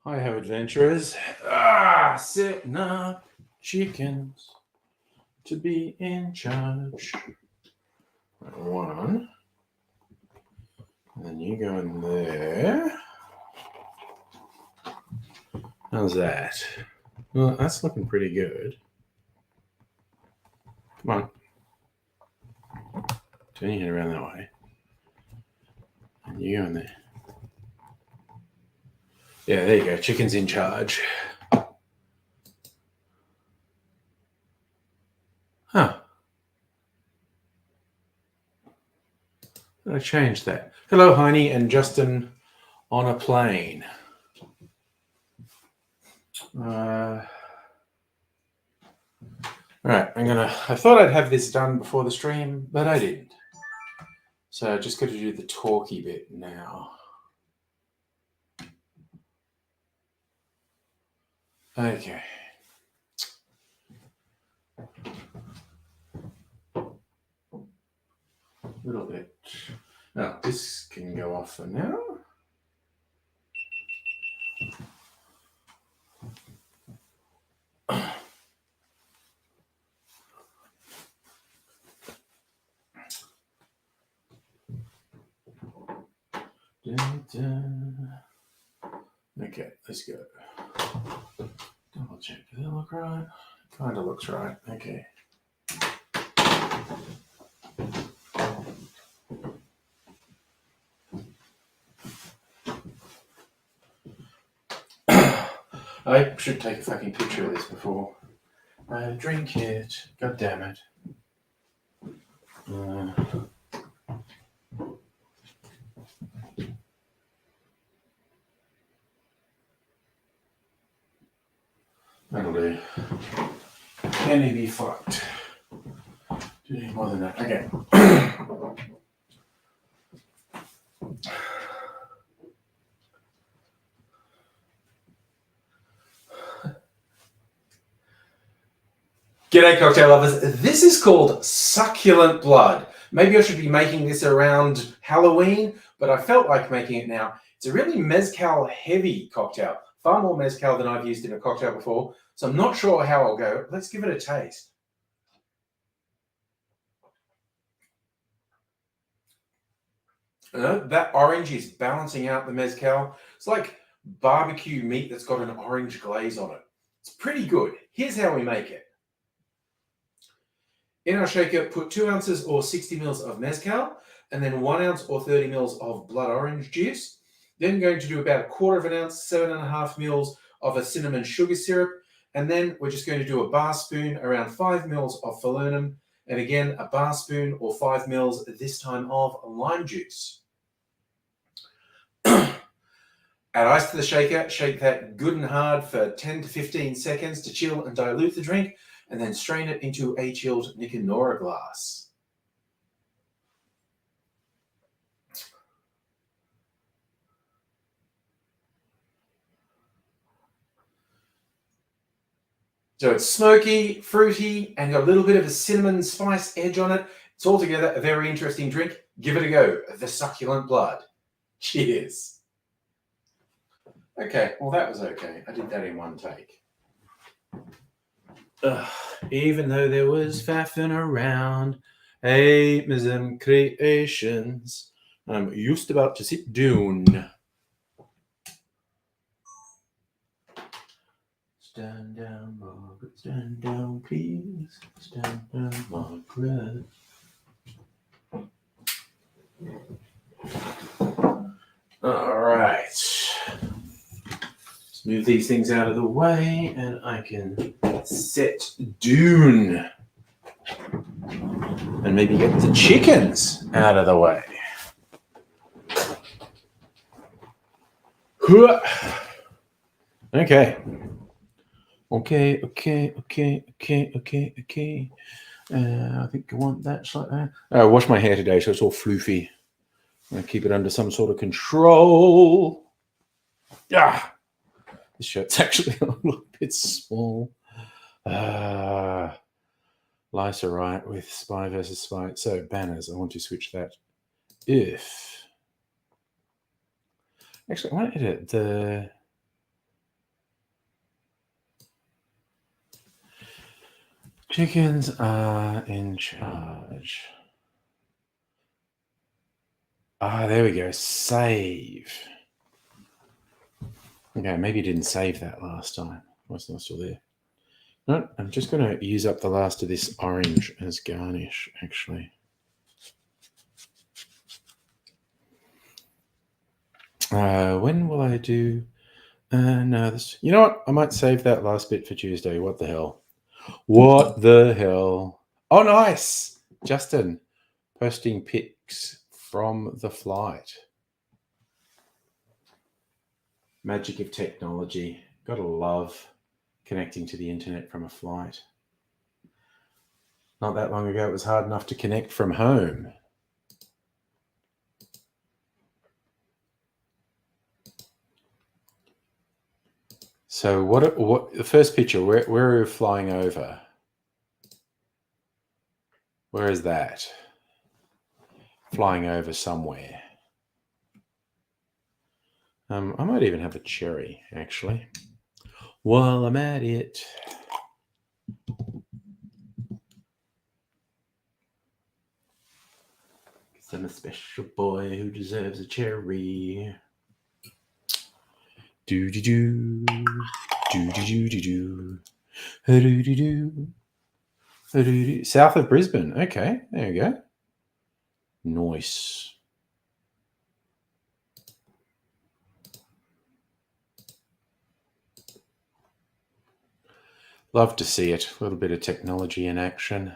Hi-ho adventurers. Setting up chickens to be in charge. One. And then you go in there. How's that? Well, that's looking pretty good. Come on. Turn your head around that way. And you go in there. Yeah, there you go. Chicken's in charge. Huh. I changed that. Hello, Heine and Justin on a plane. All right, I thought I'd have this done before the stream, but I didn't. So I just got to do the talky bit now. Okay. A little bit. Now, this can go off for now. Okay, let's go. Double check. Does that look right? Kind of looks right. Okay. I should take a fucking picture of this before I drink it. God damn it. That'll do. Can he be fucked? Do any more than that? Okay. G'day, cocktail lovers. This is called Succulent Blood. Maybe I should be making this around Halloween, but I felt like making it now. It's a really mezcal-heavy cocktail. Far more mezcal than I've used in a cocktail before, so I'm not sure how I'll go. Let's give it a taste. That orange is balancing out the mezcal. It's like barbecue meat that's got an orange glaze on it. It's pretty good. Here's how we make it. In our shaker, put 2 ounces or 60 mils of mezcal, and then 1 ounce or 30 mils of blood orange juice. Then going to do about 1/4 of an ounce, 7.5 mils of a cinnamon sugar syrup. And then we're just going to do a bar spoon, around 5 mils of falernum. And again, a bar spoon or 5 mils, this time of lime juice. Add ice to the shaker, shake that good and hard for 10 to 15 seconds to chill and dilute the drink, and then strain it into a chilled Nicanora glass. So it's smoky, fruity, and got a little bit of a cinnamon spice edge on it. It's altogether a very interesting drink. Give it a go. The Succulent Blood. Cheers. Okay, well that was okay. I did that in one take. Even though there was faffing around, Hitman creations, I'm just about to sit down. Stand down, Margaret, stand down, please. Stand down, Margaret. All right. Let's move these things out of the way, and I can sit down. And maybe get the chickens out of the way. Okay. Okay. I think I want that like that. I washed my hair today, so it's all floofy. I'm going to keep it under some sort of control. Ah, this shirt's actually a little bit small. Life's all right with Spy versus Spy. So, banners, I want to switch that. If. Actually, I want to edit the. Chickens are in charge. There we go. Save. Okay, maybe you didn't save that last time. Was not still there? No, I'm just going to use up the last of this orange as garnish, actually. When will I do... no, this... You know what? I might save that last bit for Tuesday. What the hell? What the hell? Oh, nice! Justin, posting pics from the flight. Magic of technology. Gotta love connecting to the internet from a flight. Not that long ago, it was hard enough to connect from home. So what the first picture, where are you flying over? Where is that? Flying over somewhere. I might even have a cherry, actually. While I'm at it. Because I'm a special boy who deserves a cherry. Do-do-do. Do-do-do-do-do. Do-do-do. South of Brisbane. Okay, there you go. Nice. Love to see it. A little bit of technology in action.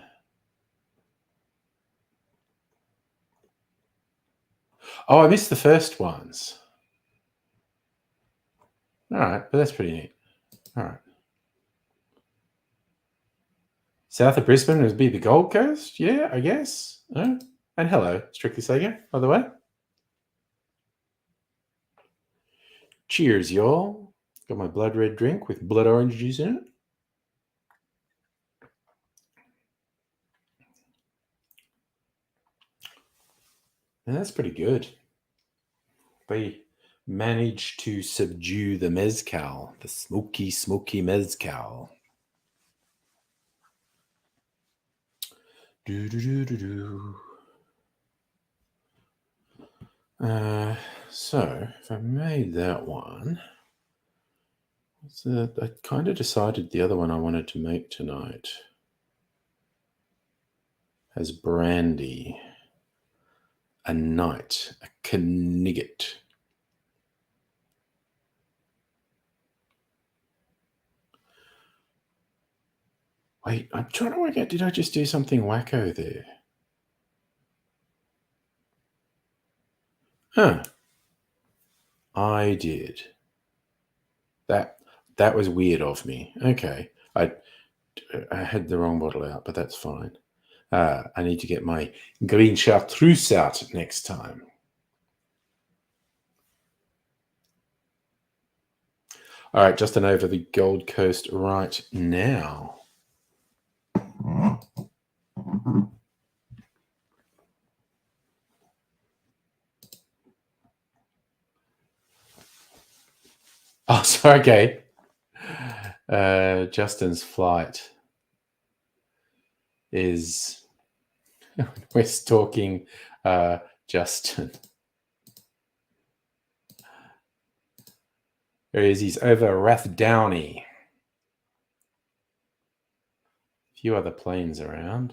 Oh, I missed the first ones. All right, but that's pretty neat. All right. South of Brisbane would be the Gold Coast? Yeah, I guess. And hello, Strictly Sega, by the way. Cheers, y'all. Got my blood red drink with blood orange juice in it. And that's pretty good. They managed to subdue the mezcal, the smoky mezcal. Do-do-do-do-do. So, if I made that one, I kind of decided the other one I wanted to make tonight has brandy, a night, a knigget. Wait, I'm trying to work out, did I just do something wacko there? Huh. I did. That was weird of me. Okay. I had the wrong bottle out, but that's fine. I need to get my green chartreuse out next time. All right, Justin over the Gold Coast right now. Oh, sorry, okay. Justin's flight is... We're stalking Justin. There he is. He's over Rathdowney. A few other planes around.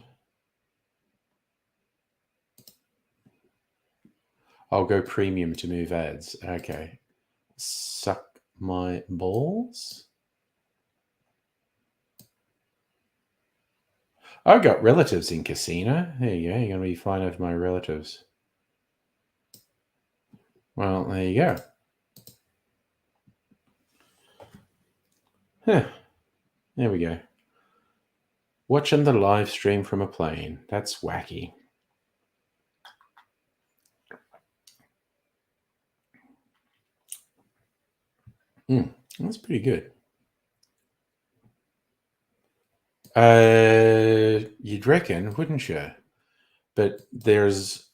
I'll go premium to move ads. Okay. Suck my balls. I've got relatives in Casino. There you go. You're going to be flying over my relatives. Well, there you go. Huh. There we go. Watching the live stream from a plane. That's wacky. That's pretty good. You'd reckon, wouldn't you? But there's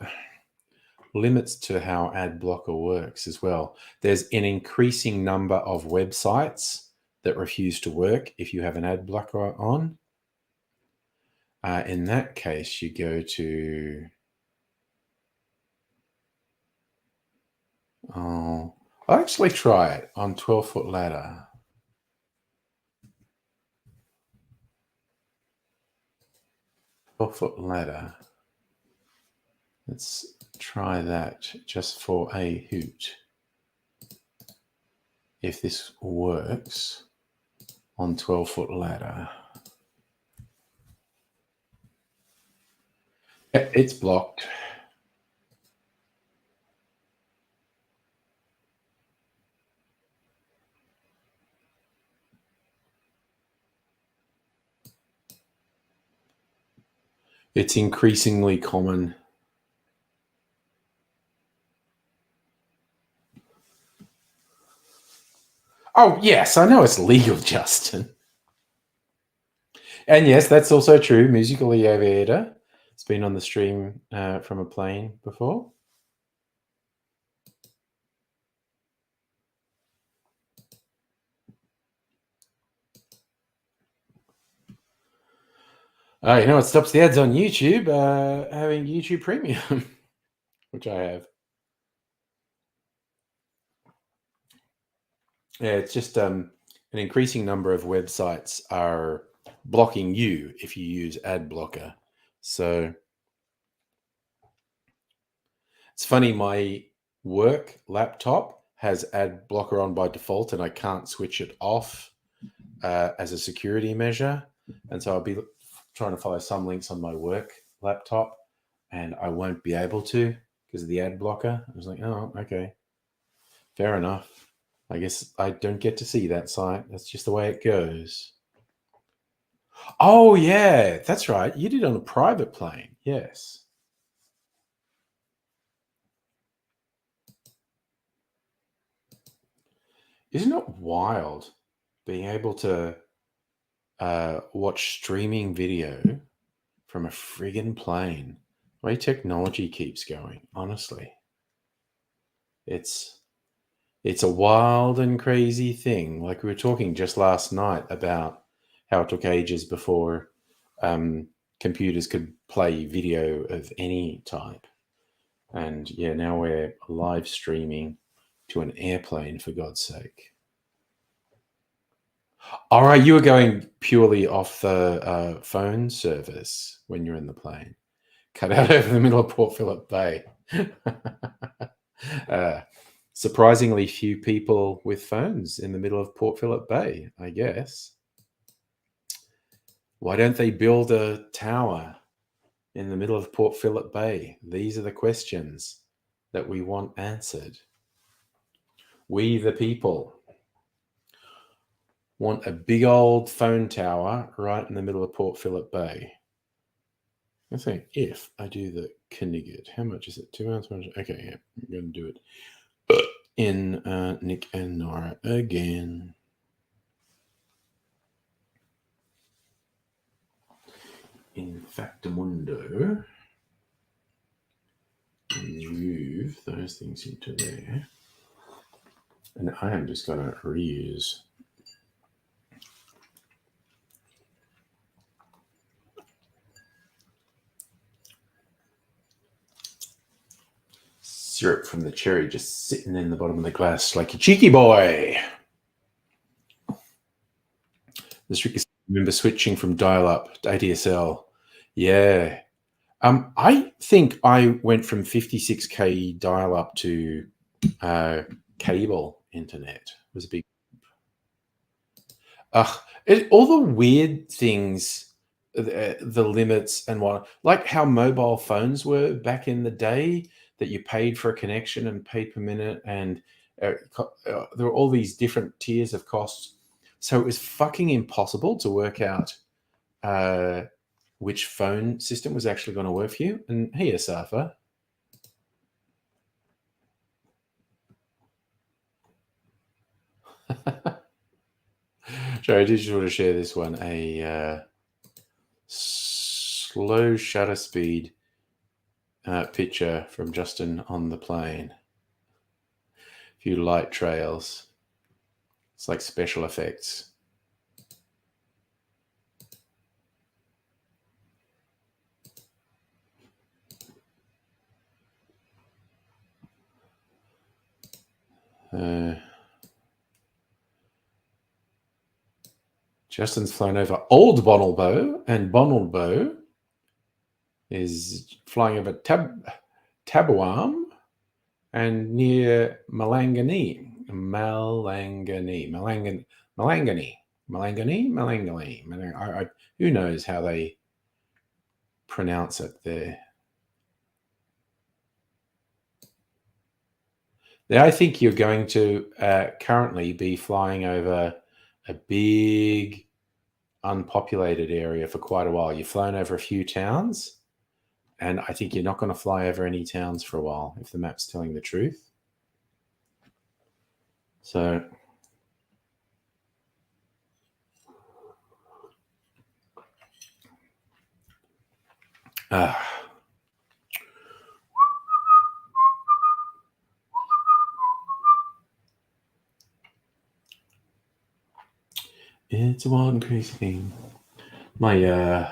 limits to how ad blocker works as well. There's an increasing number of websites that refuse to work if you have an ad blocker on. In that case, you go to... I'll actually try it on 12-foot ladder. Foot ladder. Let's try that just for a hoot. If this works on 12-foot ladder. Yeah, it's blocked. It's increasingly common. Oh, yes, I know it's legal, Justin. And yes, that's also true. Musical Aviator. It's been on the stream from a plane before. You know what stops the ads on YouTube? Having YouTube Premium, which I have. Yeah, it's just an increasing number of websites are blocking you if you use ad blocker. So it's funny, my work laptop has ad blocker on by default and I can't switch it off as a security measure. And so I'll be trying to follow some links on my work laptop and I won't be able to because of the ad blocker. I was like, oh, okay, fair enough. I guess I don't get to see that site. That's just the way it goes. Oh, yeah, that's right. You did on a private plane. Yes. Isn't it wild being able to watch streaming video from a friggin' plane? The way technology keeps going, honestly. It's a wild and crazy thing. Like we were talking just last night about how it took ages before computers could play video of any type. And yeah, now we're live streaming to an airplane, for God's sake. All right, you were going purely off the phone service when you're in the plane. Cut out over the middle of Port Phillip Bay. Surprisingly few people with phones in the middle of Port Phillip Bay, I guess. Why don't they build a tower in the middle of Port Phillip Bay? These are the questions that we want answered. We, the people, want a big old phone tower right in the middle of Port Phillip Bay. I think if I do the Knigget, how much is it? 2 ounce? Okay, yeah, I'm going to do it in Nick and Nora again. In Factamundo, move those things into there. And I am just going to reuse syrup from the cherry just sitting in the bottom of the glass like a cheeky boy. This Rick is remember switching from dial-up to ADSL. Yeah. I think I went from 56K dial-up to cable internet. It was a big... all the weird things, the limits and what, like how mobile phones were back in the day, that you paid for a connection and paid per minute, and there were all these different tiers of costs. So it was fucking impossible to work out which phone system was actually going to work for you. And here, Safa. Sorry, I did just want to share this one. A slow shutter speed picture from Justin on the plane. A few light trails. It's like special effects. Justin's flown over Old Bonnelbow, and Bonnelbow is flying over Tabuam and near Malangani. Who knows how they pronounce it there? I think you're going to currently be flying over a big unpopulated area for quite a while. You've flown over a few towns, and I think you're not going to fly over any towns for a while, if the map's telling the truth. So it's a wild and crazy thing. My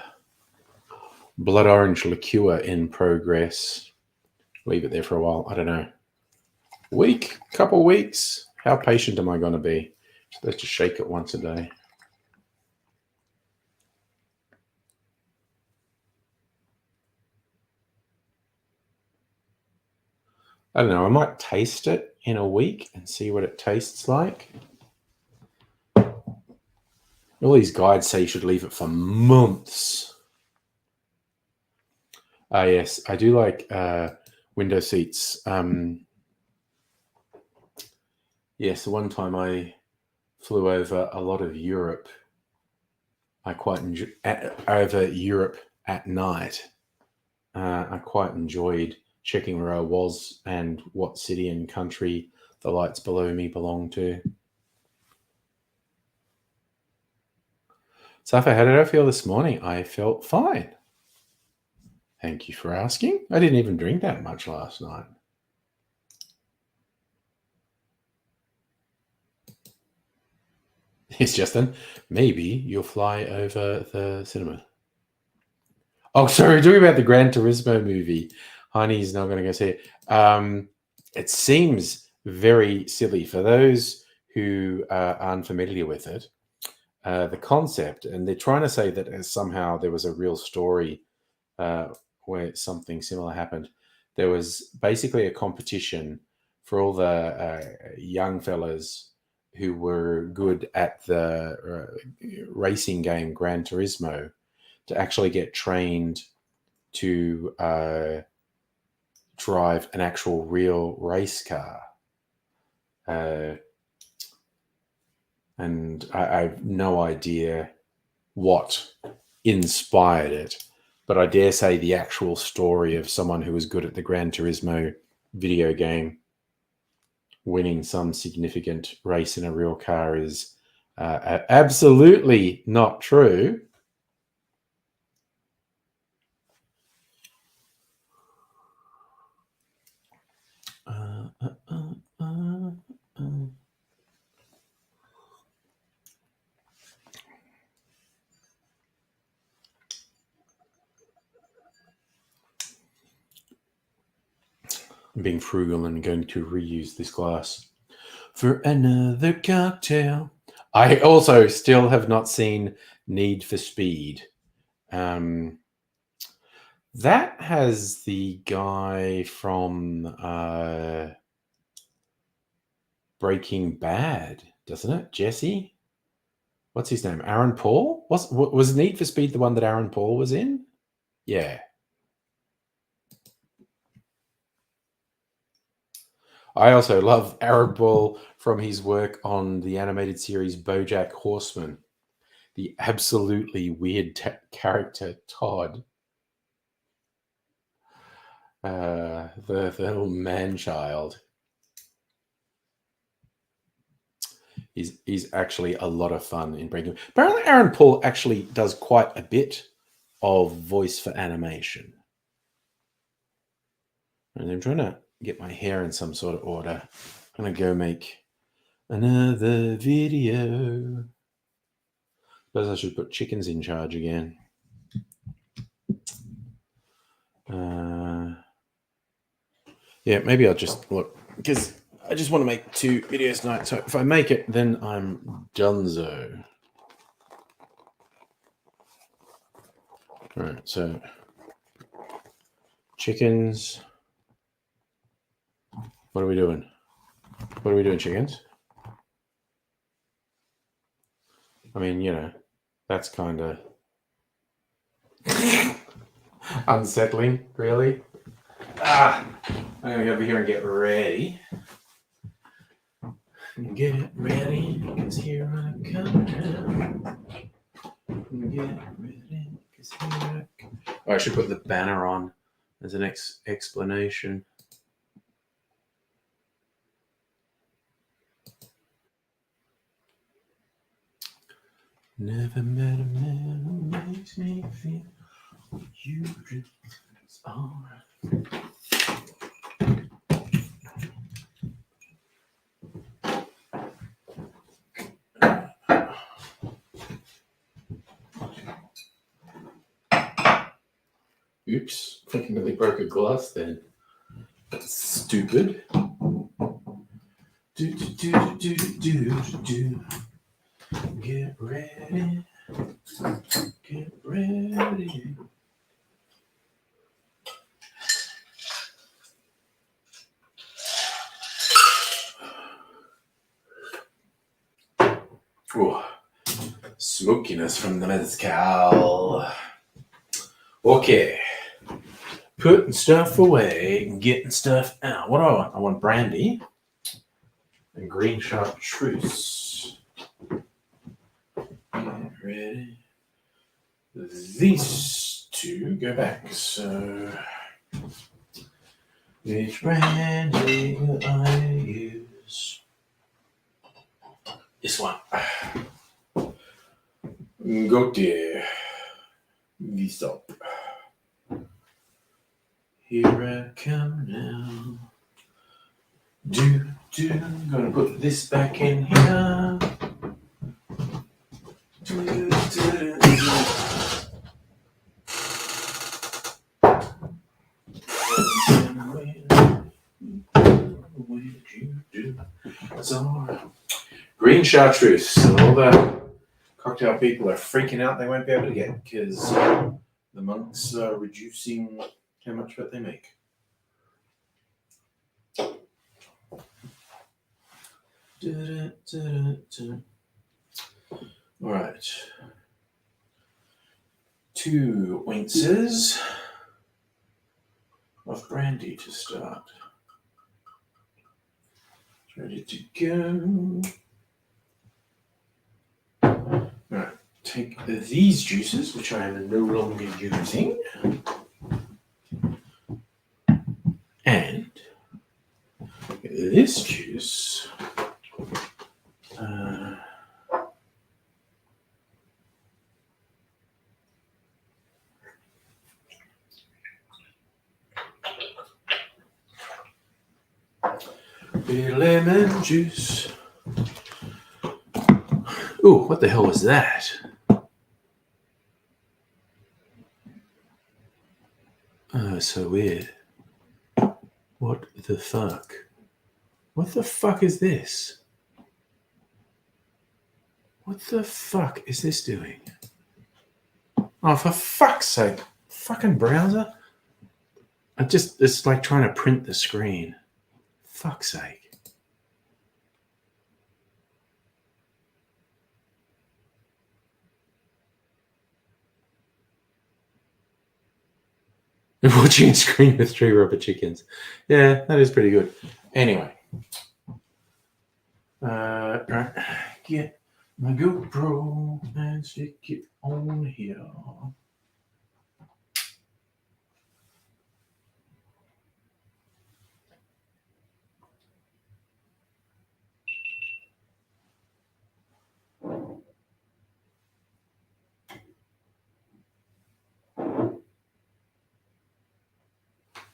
blood orange liqueur in progress. Leave it there for a while. I don't know. Couple weeks. How patient am I going to be? Let's just shake it once a day. I don't know. I might taste it in a week and see what it tastes like. All these guides say you should leave it for months. Yes, I do like window seats. Yes, the one time I flew over a lot of Europe, I quite enjoyed over Europe at night. I quite enjoyed checking where I was and what city and country the lights below me belonged to. Safa, how did I feel this morning? I felt fine. Thank you for asking. I didn't even drink that much last night. Yes, Justin. Maybe you'll fly over the cinema. Oh, sorry, talking about the Gran Turismo movie. Heine's not going to go see it. It seems very silly for those who are unfamiliar with it. The concept, and they're trying to say that somehow there was a real story where something similar happened. There was basically a competition for all the young fellas who were good at the racing game Gran Turismo to actually get trained to drive an actual real race car. And I have no idea what inspired it, but I dare say the actual story of someone who was good at the Gran Turismo video game winning some significant race in a real car is absolutely not true. I'm being frugal and going to reuse this glass for another cocktail. I also still have not seen Need for Speed. That has the guy from Breaking Bad, doesn't it? Jesse? What's his name? Aaron Paul? Was Need for Speed the one that Aaron Paul was in? Yeah. I also love Aaron Paul from his work on the animated series BoJack Horseman. The absolutely weird character Todd, the little man child, is actually a lot of fun in Breaking. Apparently, Aaron Paul actually does quite a bit of voice for animation. And I'm trying to get my hair in some sort of order. I'm gonna go make another video. Suppose I should put chickens in charge again. Yeah, maybe I'll just look, because I just want to make 2 videos tonight. So if I make it, then I'm donezo. All right, so chickens. What are we doing? What are we doing, chickens? I mean, you know, that's kind of unsettling, really. I'm gonna go over here and get ready. Get ready, because here I come now. Get ready, because here I come. Oh, I should put the banner on as an explanation. Never met a man who makes me feel you just alright. Oops, I think I nearly broke a glass then. That's stupid. Do. Get ready. Get ready. Ooh, smokiness from the mezcal. Okay. Putting stuff away and getting stuff out. What do I want? I want brandy and green chartreuse. Get ready. These 2 go back. So, which brandy will I use? This one. Gautier. Visop. Here I come now. I'm gonna put this back in here. So, green chartreuse. So all the cocktail people are freaking out they won't be able to get, because the monks are reducing how much what they make. All right. 2 ounces of brandy to start. It's ready to go. All right. Take these juices, which I am no longer using, and this juice. Lemon juice. Ooh, what the hell was that? Oh, so weird. What the fuck? What the fuck is this? What the fuck is this doing? Oh, for fuck's sake. Fucking browser. It's like trying to print the screen. Fuck's sake. Watching a screen with 3 rubber chickens. Yeah, that is pretty good. Anyway, Right. Get my GoPro and stick it on here.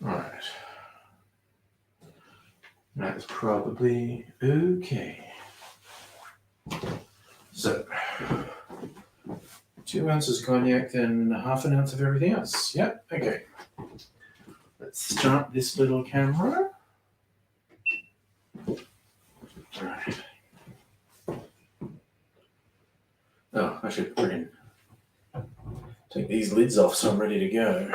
Right. That's probably okay. So, 2 ounces cognac, then half an ounce of everything else. Yep, okay. Let's start this little camera. Right. Oh, I should take these lids off so I'm ready to go.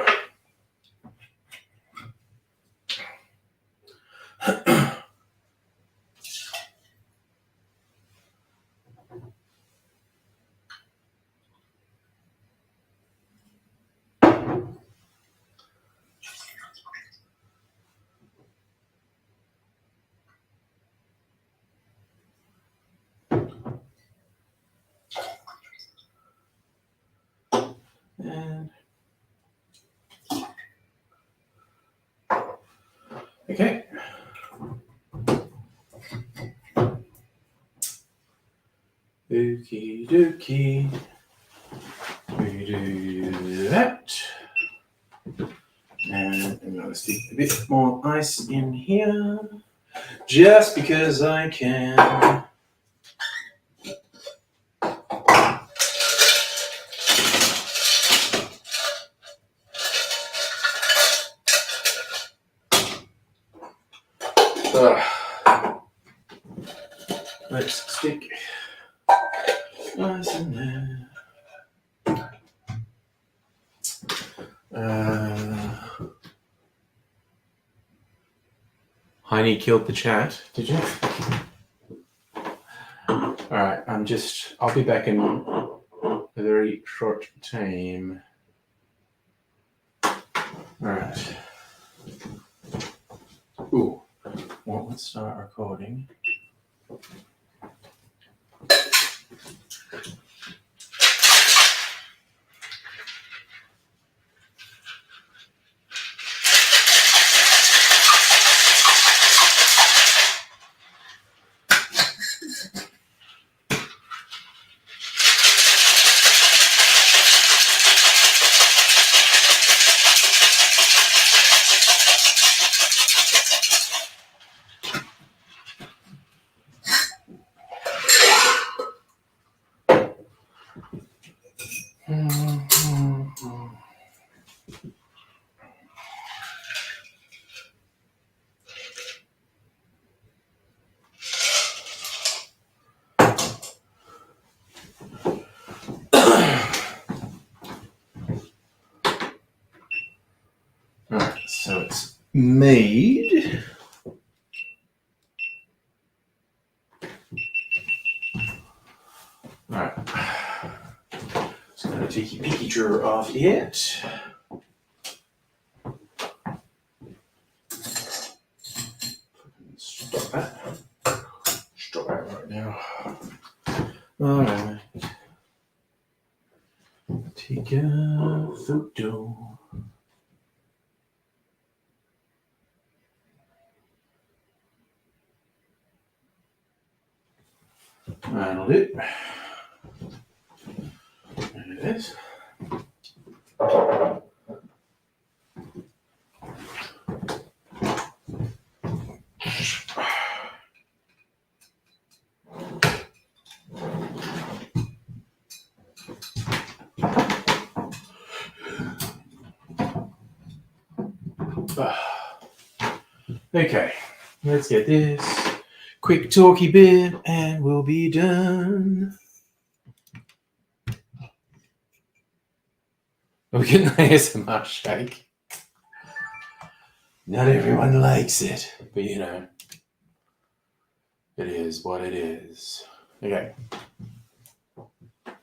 And okay. Okie dokie. We do that. And I'm going to stick a bit more ice in here. Just because I can. Let's stick ice in there. Heine killed the chat. Did you? Alright, I'll be back in a very short time. Alright. Ooh. Well, let's start recording. Alright, so it's made. Alright. Just going to take your pinky drawer off it. Stop that. Stop that right now. Alright. Take a photo. That'll do. There it is. Okay, let's get this quick talky bit and we'll be done. We're getting an ASMR shake. Not everyone likes it, but you know, it is what it is. Okay. Oh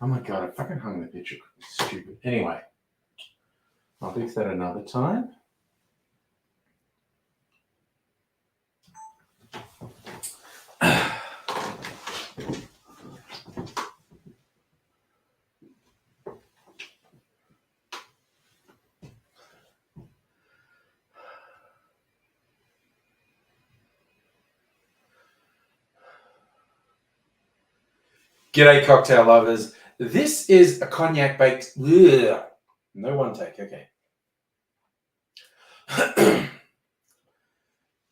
my god, I fucking hung the picture. Stupid. Anyway, I'll fix that another time. G'day, cocktail lovers. This is a cognac baked. Ugh. No one take, okay.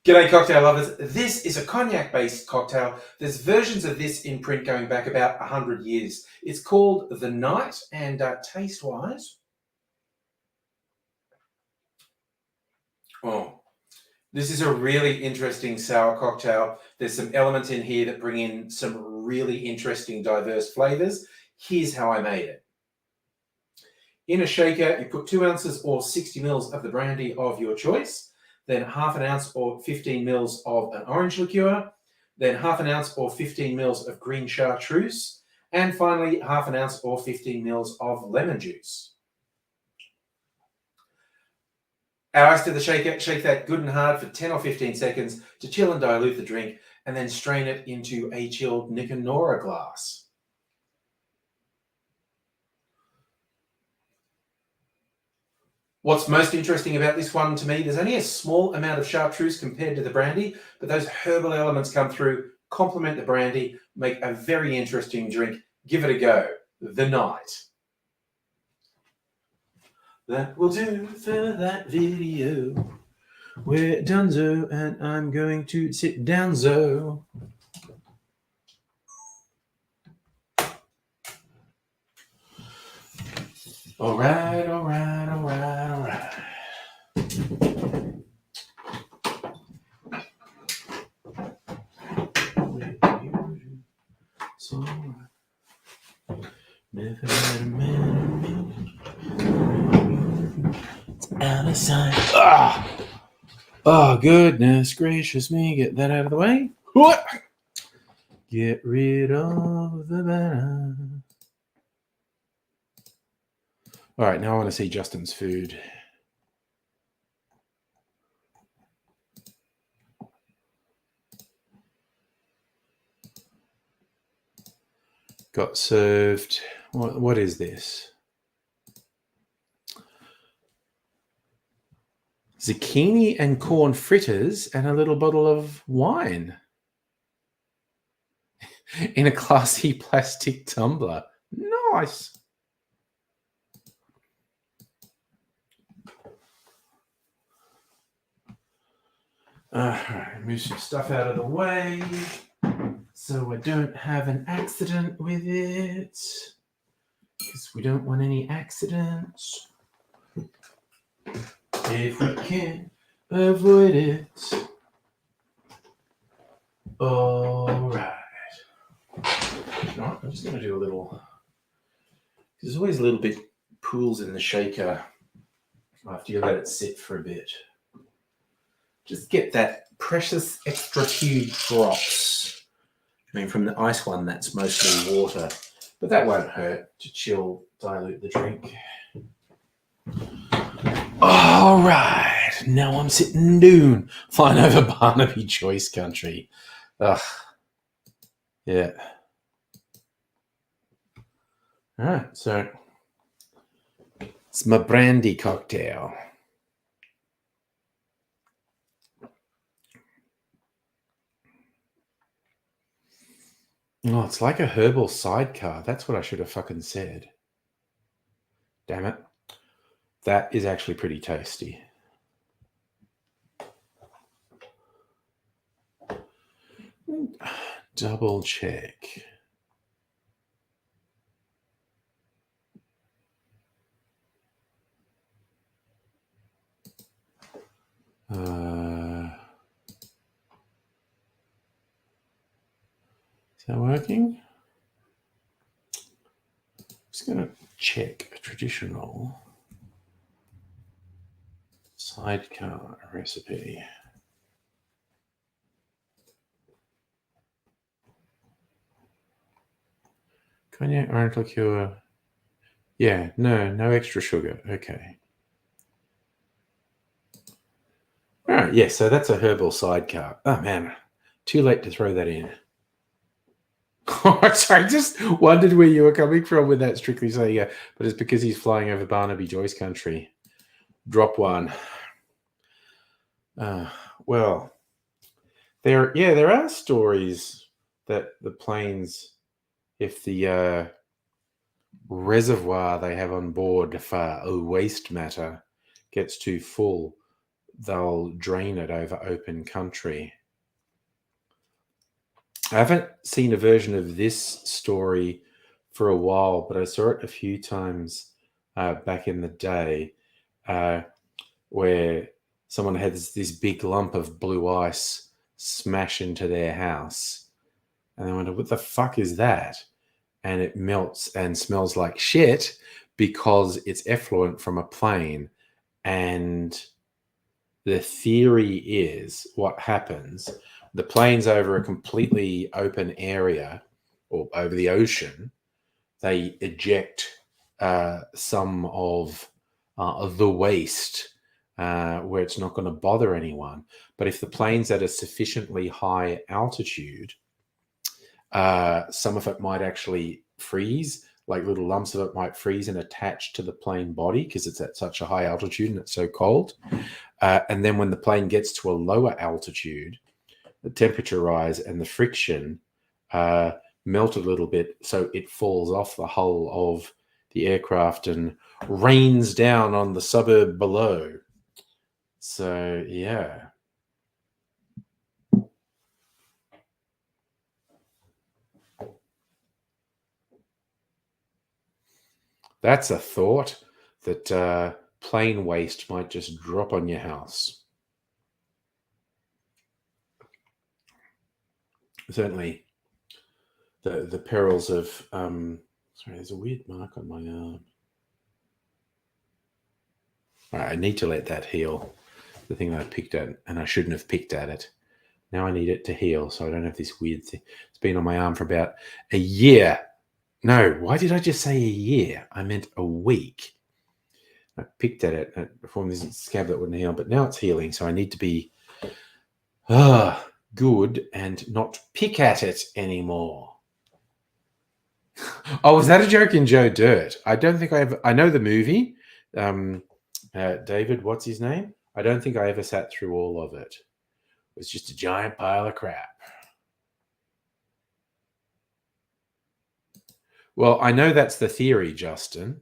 G'day, cocktail lovers. This is a cognac based cocktail. There's versions of this in print going back about 100 years. It's called The Night, and taste wise, this is a really interesting sour cocktail. There's some elements in here that bring in some really interesting, diverse flavors. Here's how I made it. In a shaker, you put 2 ounces or 60 mils of the brandy of your choice, then half an ounce or 15 mils of an orange liqueur, then half an ounce or 15 mils of green chartreuse, and finally half an ounce or 15 mils of lemon juice. Add ice to the shaker, shake that good and hard for 10 or 15 seconds to chill and dilute the drink, and then strain it into a chilled Nick and Nora glass. What's most interesting about this one to me, there's only a small amount of chartreuse compared to the brandy, but those herbal elements come through, complement the brandy, make a very interesting drink. Give it a go. The Night. That will do for that video. We're donezo, and I'm going to sit downzo. All right. So never met a man it's out of sight. Oh, goodness gracious me. Get that out of the way. Get rid of the banner. All right, now I want to see Justin's food. Got served. What is this? Zucchini and corn fritters and a little bottle of wine in a classy plastic tumbler. Nice. All right, move some stuff out of the way so I don't have an accident with it, because we don't want any accidents if we can avoid it. All right. I'm just going to do a little. There's always a little bit pools in the shaker after you let it sit for a bit. Just get that precious extra few drops. I mean, from the ice one, that's mostly water, but that won't hurt to chill, dilute the drink. All right, now I'm sitting down, flying over Barnaby Joyce country. Ugh. Yeah. All right, so it's my brandy cocktail. Oh, it's like a herbal sidecar. That's what I should have fucking said. Damn it. That is actually pretty tasty. Double check. Is that working? Just going to check a traditional sidecar recipe. Cognac, orange liqueur. Yeah, no extra sugar. Okay. All right, yeah, so that's a herbal sidecar. Oh, man, too late to throw that in. Sorry, just wondered where you were coming from with that, strictly saying, yeah, but it's because he's flying over Barnaby Joyce country. Drop one. Well, there are stories that the planes if the reservoir they have on board for waste matter gets too full, they'll drain it over open country. I haven't seen a version of this story for a while, but I saw it a few times back in the day, where someone had this big lump of blue ice smash into their house, and they wonder, what the fuck is that? And it melts and smells like shit because it's effluent from a plane. And the theory is what happens, the plane's over a completely open area or over the ocean, they eject some of the waste where it's not going to bother anyone. But if the plane's at a sufficiently high altitude, some of it might actually freeze, like little lumps of it might freeze and attach to the plane body because it's at such a high altitude and it's so cold. And then when the plane gets to a lower altitude, the temperature rise and the friction melt a little bit, so it falls off the hull of the aircraft and rains down on the suburb below. So, yeah. That's a thought, that plane waste might just drop on your house. Certainly, the perils of sorry, there's a weird mark on my arm. All right, I need to let that heal. The thing that I picked at, and I shouldn't have picked at it. Now I need it to heal, so I don't have this weird thing. It's been on my arm for about a year. No, why did I just say a year? I meant a week. I picked at it and it formed this scab that wouldn't heal, but now it's healing, so I need to be good and not pick at it anymore. Oh, was that a joke in Joe Dirt? I don't think I ever. I know the movie. David, what's his name? I don't think I ever sat through all of it. It was just a giant pile of crap. Well, I know that's the theory, Justin.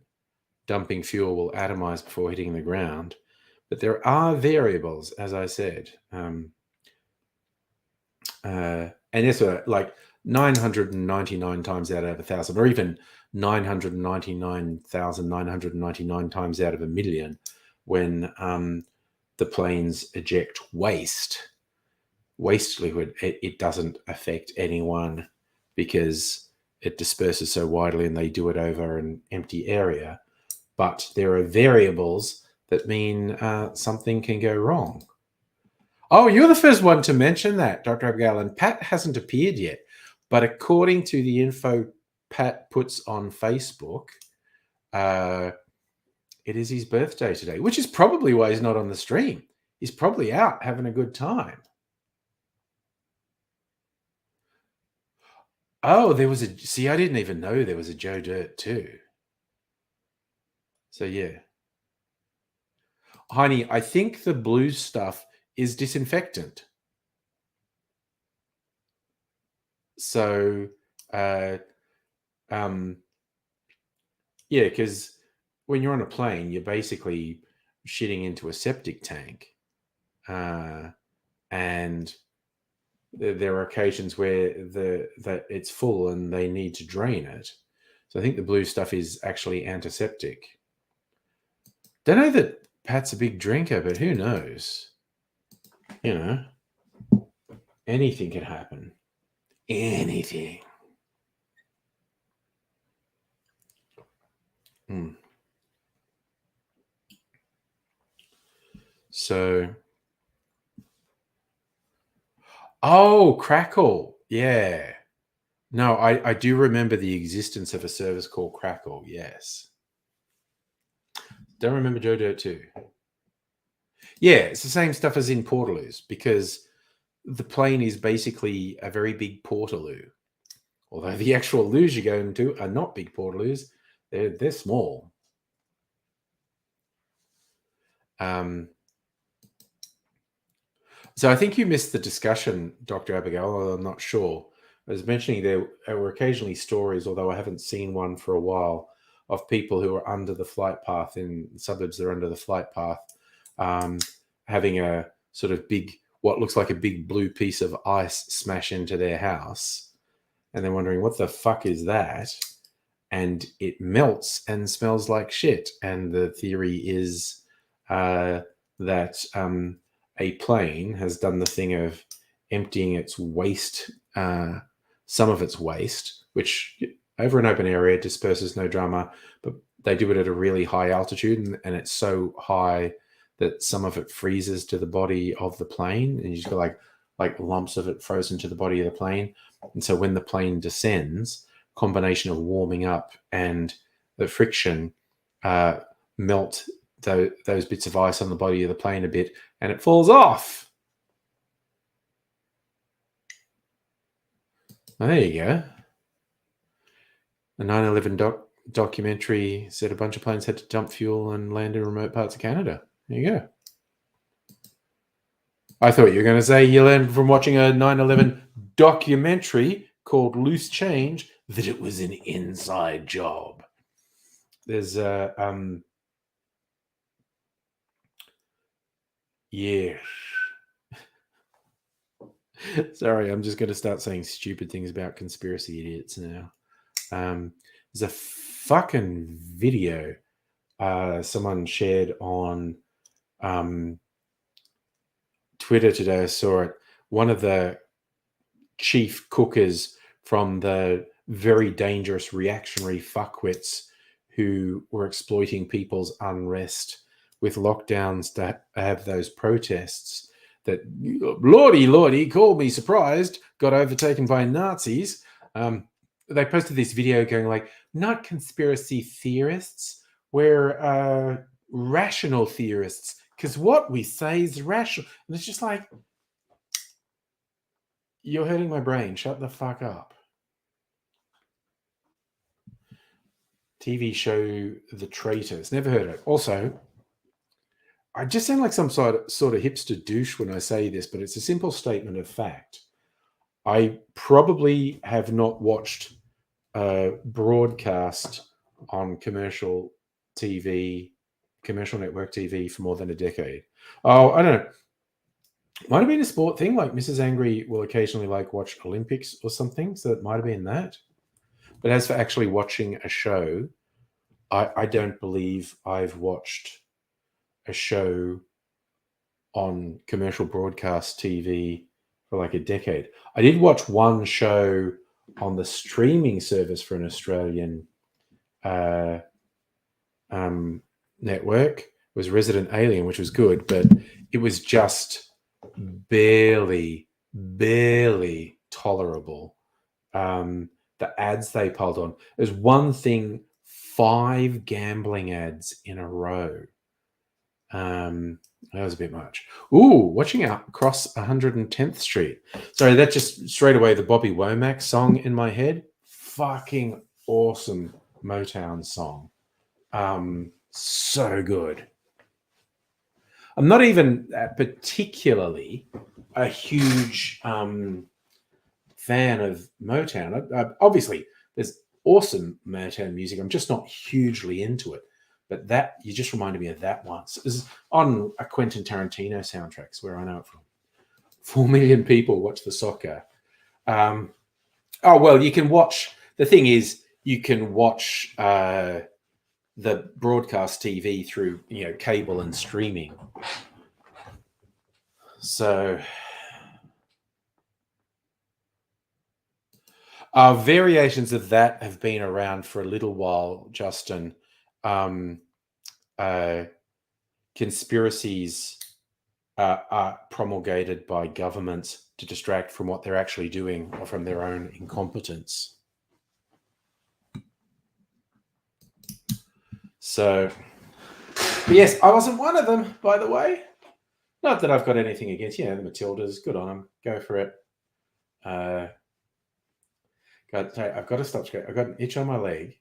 Dumping fuel will atomize before hitting the ground. But there are variables, as I said. And yes, like 999 times out of 1,000, or even 999,999 times out of 1,000,000, when the planes eject waste liquid, it doesn't affect anyone because it disperses so widely and they do it over an empty area. But there are variables that mean something can go wrong. Oh, you're the first one to mention that, Dr. Abigail, and Pat hasn't appeared yet. But according to the info Pat puts on Facebook, it is his birthday today, which is probably why he's not on the stream. He's probably out having a good time. Oh, there was a... See, I didn't even know there was a Joe Dirt too. So, yeah. Heine, I think the blue stuff is disinfectant. So, yeah, because when you're on a plane, you're basically shitting into a septic tank. And there are occasions where that it's full and they need to drain it. So I think the blue stuff is actually antiseptic. Don't know that Pat's a big drinker, but who knows? You know, anything can happen. Anything. So, oh, Crackle. Yeah. No, I do remember the existence of a service called Crackle. Yes. Don't remember Joe Dirt too. Yeah, it's the same stuff as in Portaloos because the plane is basically a very big Portaloo. Although the actual loos you go into are not big Portaloos, they're small. So I think you missed the discussion, Dr. Abigail. I'm not sure. I was mentioning there were occasionally stories, although I haven't seen one for a while, of people who are under the flight path in suburbs that are under the flight path, having a sort of big, what looks like a big blue piece of ice smash into their house. And they're wondering, what the fuck is that? And it melts and smells like shit. And the theory is that a plane has done the thing of emptying its waste, some of its waste, which over an open area disperses no drama, but they do it at a really high altitude, and it's so high that some of it freezes to the body of the plane, and you just got like lumps of it frozen to the body of the plane. And so when the plane descends, combination of warming up and the friction melt those bits of ice on the body of the plane a bit, and it falls off. Well, there you go. The 9/11 documentary said a bunch of planes had to dump fuel and land in remote parts of Canada. There you go. I thought you were going to say you learned from watching a 9/11 documentary called Loose Change that it was an inside job. There's yeah. Sorry, I'm just going to start saying stupid things about conspiracy idiots now. There's a fucking video someone shared on Twitter today. I saw it. One of the chief cookers from the very dangerous reactionary fuckwits who were exploiting people's unrest with lockdowns to have those protests that, lordy, call me surprised, got overtaken by Nazis. They posted this video going like, not conspiracy theorists, we're rational theorists, because what we say is rational. And it's just like, you're hurting my brain. Shut the fuck up. TV show The Traitors. Never heard of it. Also, I just sound like some sort of hipster douche when I say this, but it's a simple statement of fact. I probably have not watched a broadcast on commercial TV, commercial network TV for more than a decade. Oh, I don't know. Might have been a sport thing, like Mrs. Angry will occasionally like watch Olympics or something, so it might have been that. But as for actually watching a show, I don't believe I've watched a show on commercial broadcast TV for like a decade. I did watch one show on the streaming service for an Australian network. It was Resident Alien, which was good, but it was just barely tolerable. The ads they piled on. There's one thing, 5 gambling ads in a row. That was a bit much. Ooh, watching out across 110th Street. Sorry, that just straight away the Bobby Womack song in my head. Fucking awesome Motown song. So good. I'm not even particularly a huge fan of Motown. Obviously, there's awesome Motown music. I'm just not hugely into it. But that, you just reminded me of that once. This is on a Quentin Tarantino soundtracks where I know it from. 4 million people watch the soccer. Oh, well, you can watch, the thing is, you can watch the broadcast TV through, cable and streaming. So, variations of that have been around for a little while, Justin. Conspiracies are promulgated by governments to distract from what they're actually doing or from their own incompetence. So, but yes, I wasn't one of them, by the way. Not that I've got anything against, the Matildas. Good on them. Go for it. I've got to stop scratching. I've got an itch on my leg,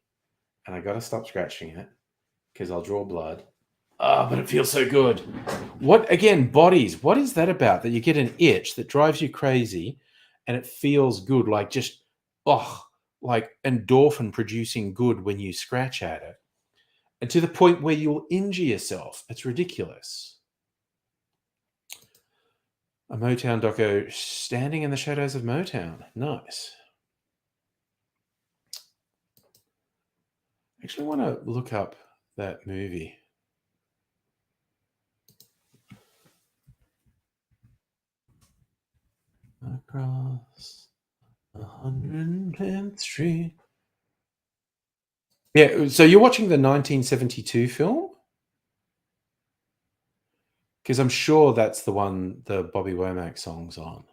and I got to stop scratching it because I'll draw blood. Oh, but it feels so good. What, again, bodies, what is that about? That you get an itch that drives you crazy, and it feels good, like just like endorphin producing good when you scratch at it, and to the point where you'll injure yourself. It's ridiculous. A Motown doco, Standing in the Shadows of Motown. Nice. Actually, want to look up that movie. Across 110th Street. Yeah, so you're watching the 1972 film? Because I'm sure that's the one the Bobby Womack song's on.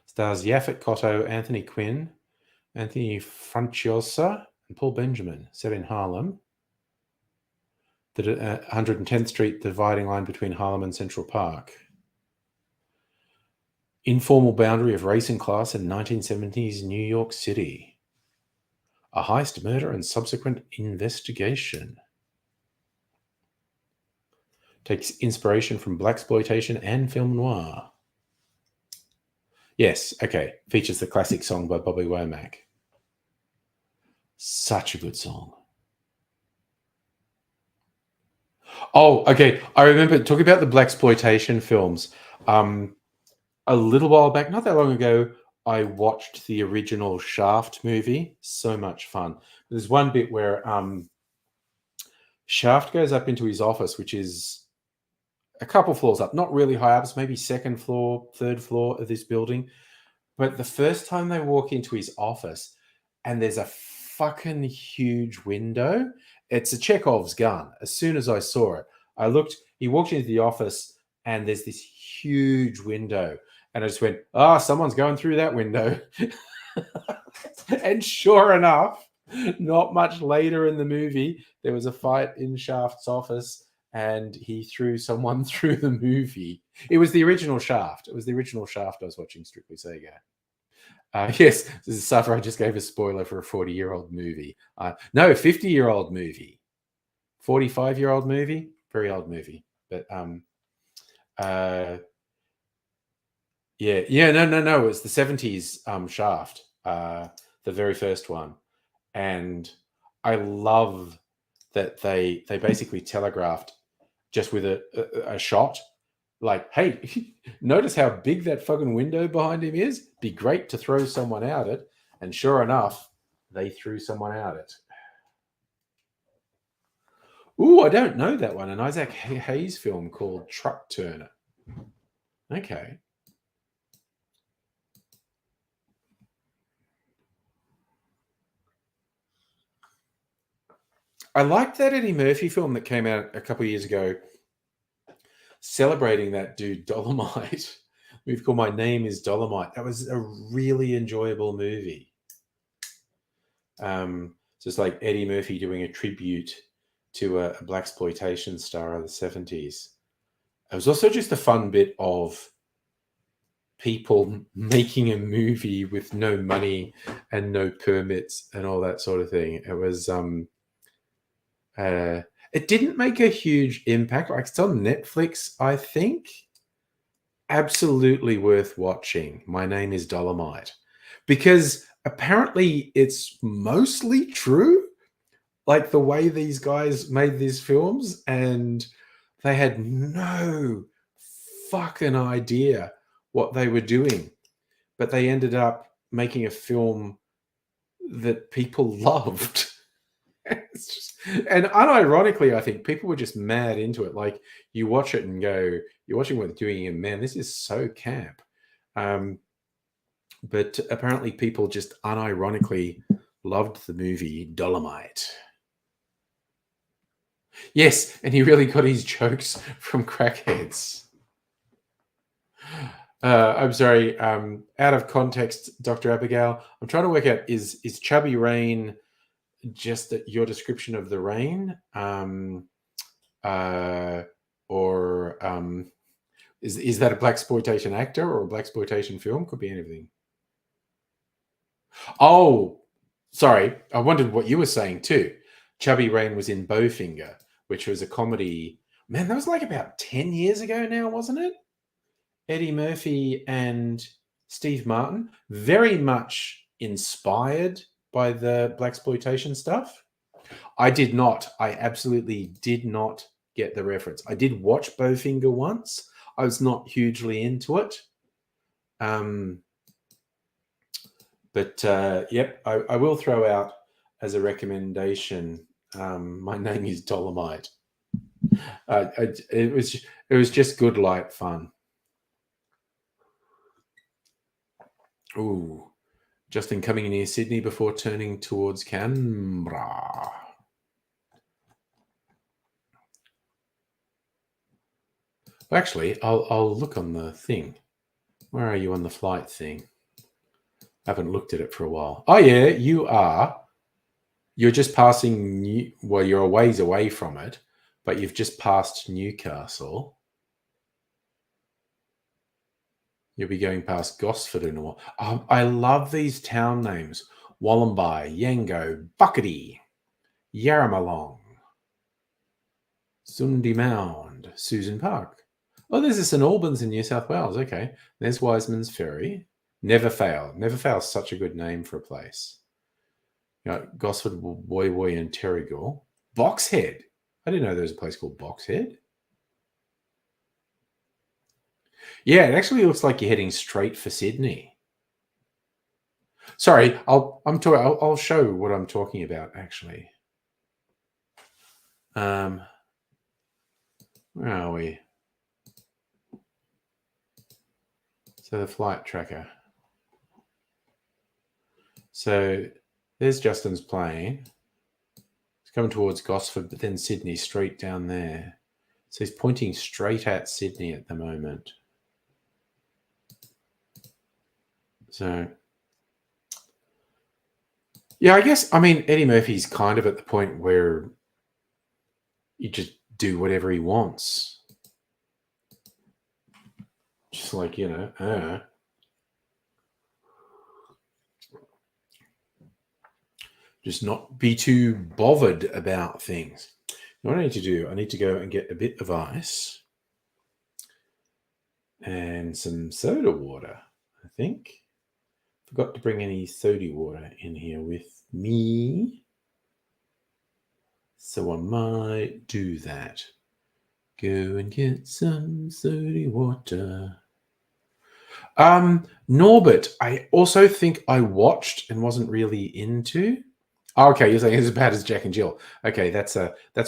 Stars Yaphet Kotto, Anthony Quinn, Anthony Franciosa, and Paul Benjamin, set in Harlem. The 110th Street dividing line between Harlem and Central Park. Informal boundary of race and class in 1970s New York City. A heist, murder, and subsequent investigation. Takes inspiration from blaxploitation and film noir. Yes, okay. Features the classic song by Bobby Womack. Such a good song. Oh, okay. I remember talking about the blaxploitation films. A little while back, not that long ago, I watched the original Shaft movie. So much fun. There's one bit where Shaft goes up into his office, which is a couple floors up, not really high up. It's maybe second floor, third floor of this building. But the first time they walk into his office and there's a fucking huge window, it's a Chekhov's gun. As soon as I saw it, I looked, he walked into the office and there's this huge window. And I just went, someone's going through that window. And sure enough, not much later in the movie, there was a fight in Shaft's office and he threw someone through the movie. It was the original Shaft. It was the original Shaft I was watching, Strictly Sega. Yes, this is Suffer. I just gave a spoiler for a 40-year-old movie. No, 50-year-old movie. 45-year-old movie. Very old movie. But no. It was the 70s Shaft, the very first one. And I love that they basically telegraphed just with a shot, like, hey, notice how big that fucking window behind him is? Be great to throw someone out it. And sure enough, they threw someone out it. Ooh, I don't know that one. An Isaac Hayes film called Truck Turner. Okay. I liked that Eddie Murphy film that came out a couple of years ago celebrating that dude Dolomite. We've called My Name is Dolomite. That was a really enjoyable movie. Just like Eddie Murphy doing a tribute to a blaxploitation star of the 70s. It was also just a fun bit of people making a movie with no money and no permits and all that sort of thing. It was it didn't make a huge impact. Like, it's on Netflix, I think. Absolutely worth watching. My Name is Dolomite. Because apparently it's mostly true. Like, the way these guys made these films, and they had no fucking idea what they were doing. But they ended up making a film that people loved. It's just, and unironically, I think people were just mad into it. Like, you watch it and go, you're watching what they're doing, and man, this is so camp. But apparently, people just unironically loved the movie Dolomite. Yes, and he really got his jokes from crackheads. I'm sorry. Out of context, Dr. Abigail. I'm trying to work out, is Chubby Rain just your description of the rain, or is that a blaxploitation actor or a blaxploitation film? Could be anything. Oh, sorry, I wondered what you were saying too. Chubby Rain was in Bowfinger, which was a comedy. Man, that was like about 10 years ago now, wasn't it? Eddie Murphy and Steve Martin, very much inspired by the blaxploitation stuff. I did not. I absolutely did not get the reference. I did watch Bowfinger once. I was not hugely into it. But yep, I will throw out as a recommendation. My Name is Dolomite. It was just good light fun. Ooh, Justin coming near Sydney before turning towards Canberra. Actually, I'll look on the thing. Where are you on the flight thing? I haven't looked at it for a while. Oh yeah, you are. You're just passing. Well, you're a ways away from it, but you've just passed Newcastle. You'll be going past Gosford in a while. I love these town names: Wollombi, Yango, Buckety, Yarramalong, Sundi Mound, Susan Park. Oh, there's a St Albans in New South Wales. Okay, there's Wiseman's Ferry. Never Fail. Never Fail is such a good name for a place. You know, Gosford, Woy Woy, and Terrigal. Boxhead. I didn't know there was a place called Boxhead. Yeah, it actually looks like you're heading straight for Sydney. Sorry, I'll show what I'm talking about actually. Where are we? So the flight tracker. So there's Justin's plane. He's coming towards Gosford, but then Sydney straight down there. So he's pointing straight at Sydney at the moment. So, yeah, I guess, I mean, Eddie Murphy's kind of at the point where you just do whatever he wants. Just like, you know, just not be too bothered about things. What I need to do, I need to go and get a bit of ice and some soda water, I think. Forgot to bring any soda water in here with me. So I might do that. Go and get some soda water. Norbit, I also think I watched and wasn't really into. Oh, okay, you're saying it's as bad as Jack and Jill. Okay, that's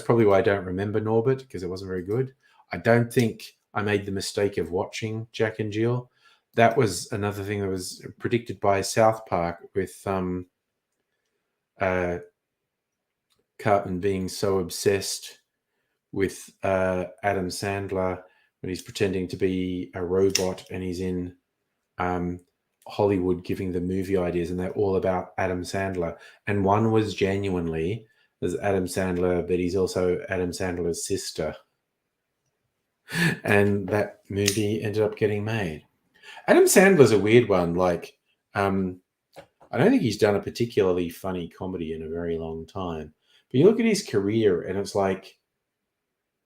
probably why I don't remember Norbit, because it wasn't very good. I don't think I made the mistake of watching Jack and Jill. That was another thing that was predicted by South Park with Cartman being so obsessed with Adam Sandler when he's pretending to be a robot and he's in Hollywood giving the movie ideas, and they're all about Adam Sandler. And one was genuinely as Adam Sandler, but he's also Adam Sandler's sister. And that movie ended up getting made. Adam Sandler's a weird one. Like, I don't think he's done a particularly funny comedy in a very long time. But you look at his career and it's like,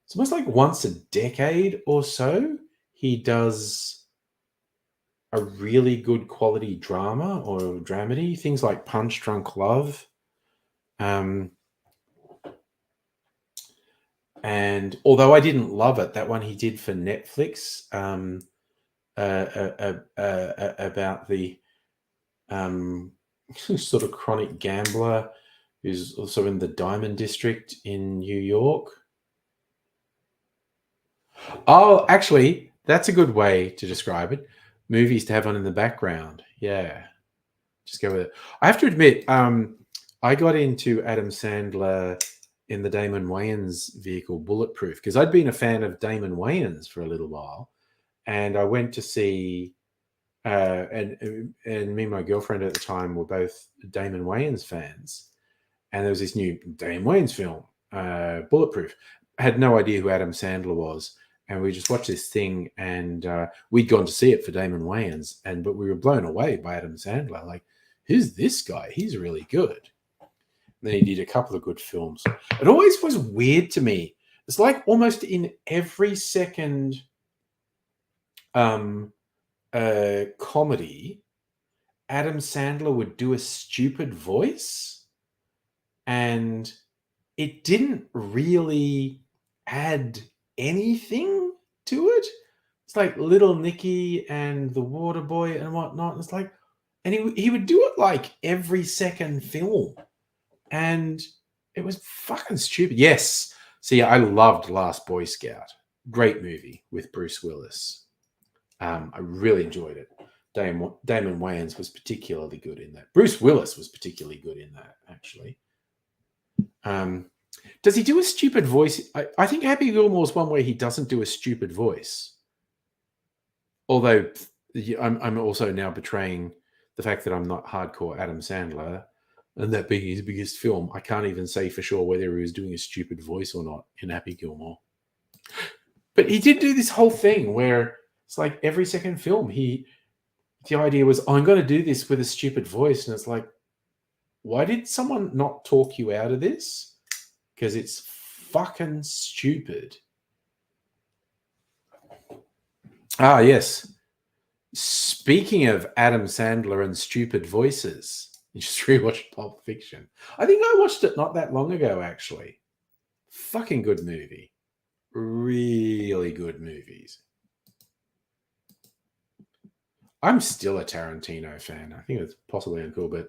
it's almost like once a decade or so, he does a really good quality drama or dramedy, things like Punch Drunk Love. And although I didn't love it, that one he did for Netflix about the sort of chronic gambler who's also in the Diamond District in New York. Oh, actually, that's a good way to describe it. Movies to have on in the background. Yeah. Just go with it. I have to admit, I got into Adam Sandler in the Damon Wayans vehicle, Bulletproof, because I'd been a fan of Damon Wayans for a little while. And I went to see, and me and my girlfriend at the time were both Damon Wayans fans. And there was this new Damon Wayans film, Bulletproof. I had no idea who Adam Sandler was. And we just watched this thing, and we'd gone to see it for Damon Wayans, but we were blown away by Adam Sandler. Like, who's this guy? He's really good. And then he did a couple of good films. It always was weird to me it's like almost in every second comedy, Adam Sandler would do a stupid voice, and it didn't really add anything to it. It's like Little Nicky and the Water Boy and whatnot. It's like, and he would do it like every second film, and it was fucking stupid. Yes, see, I loved Last Boy Scout. Great movie with Bruce Willis. I really enjoyed it. Damon Wayans was particularly good in that. Bruce Willis was particularly good in that, actually. Does he do a stupid voice? I think Happy Gilmore is one where he doesn't do a stupid voice. Although I'm also now betraying the fact that I'm not hardcore Adam Sandler, and that being his biggest film, I can't even say for sure whether he was doing a stupid voice or not in Happy Gilmore. But he did do this whole thing where it's like every second film, the idea was, I'm going to do this with a stupid voice. And it's like, why did someone not talk you out of this? Because it's fucking stupid. Ah, yes. Speaking of Adam Sandler and stupid voices, you just rewatched Pulp Fiction. I think I watched it not that long ago, actually. Fucking good movie. Really good movies. I'm still a Tarantino fan. I think it's possibly uncool, but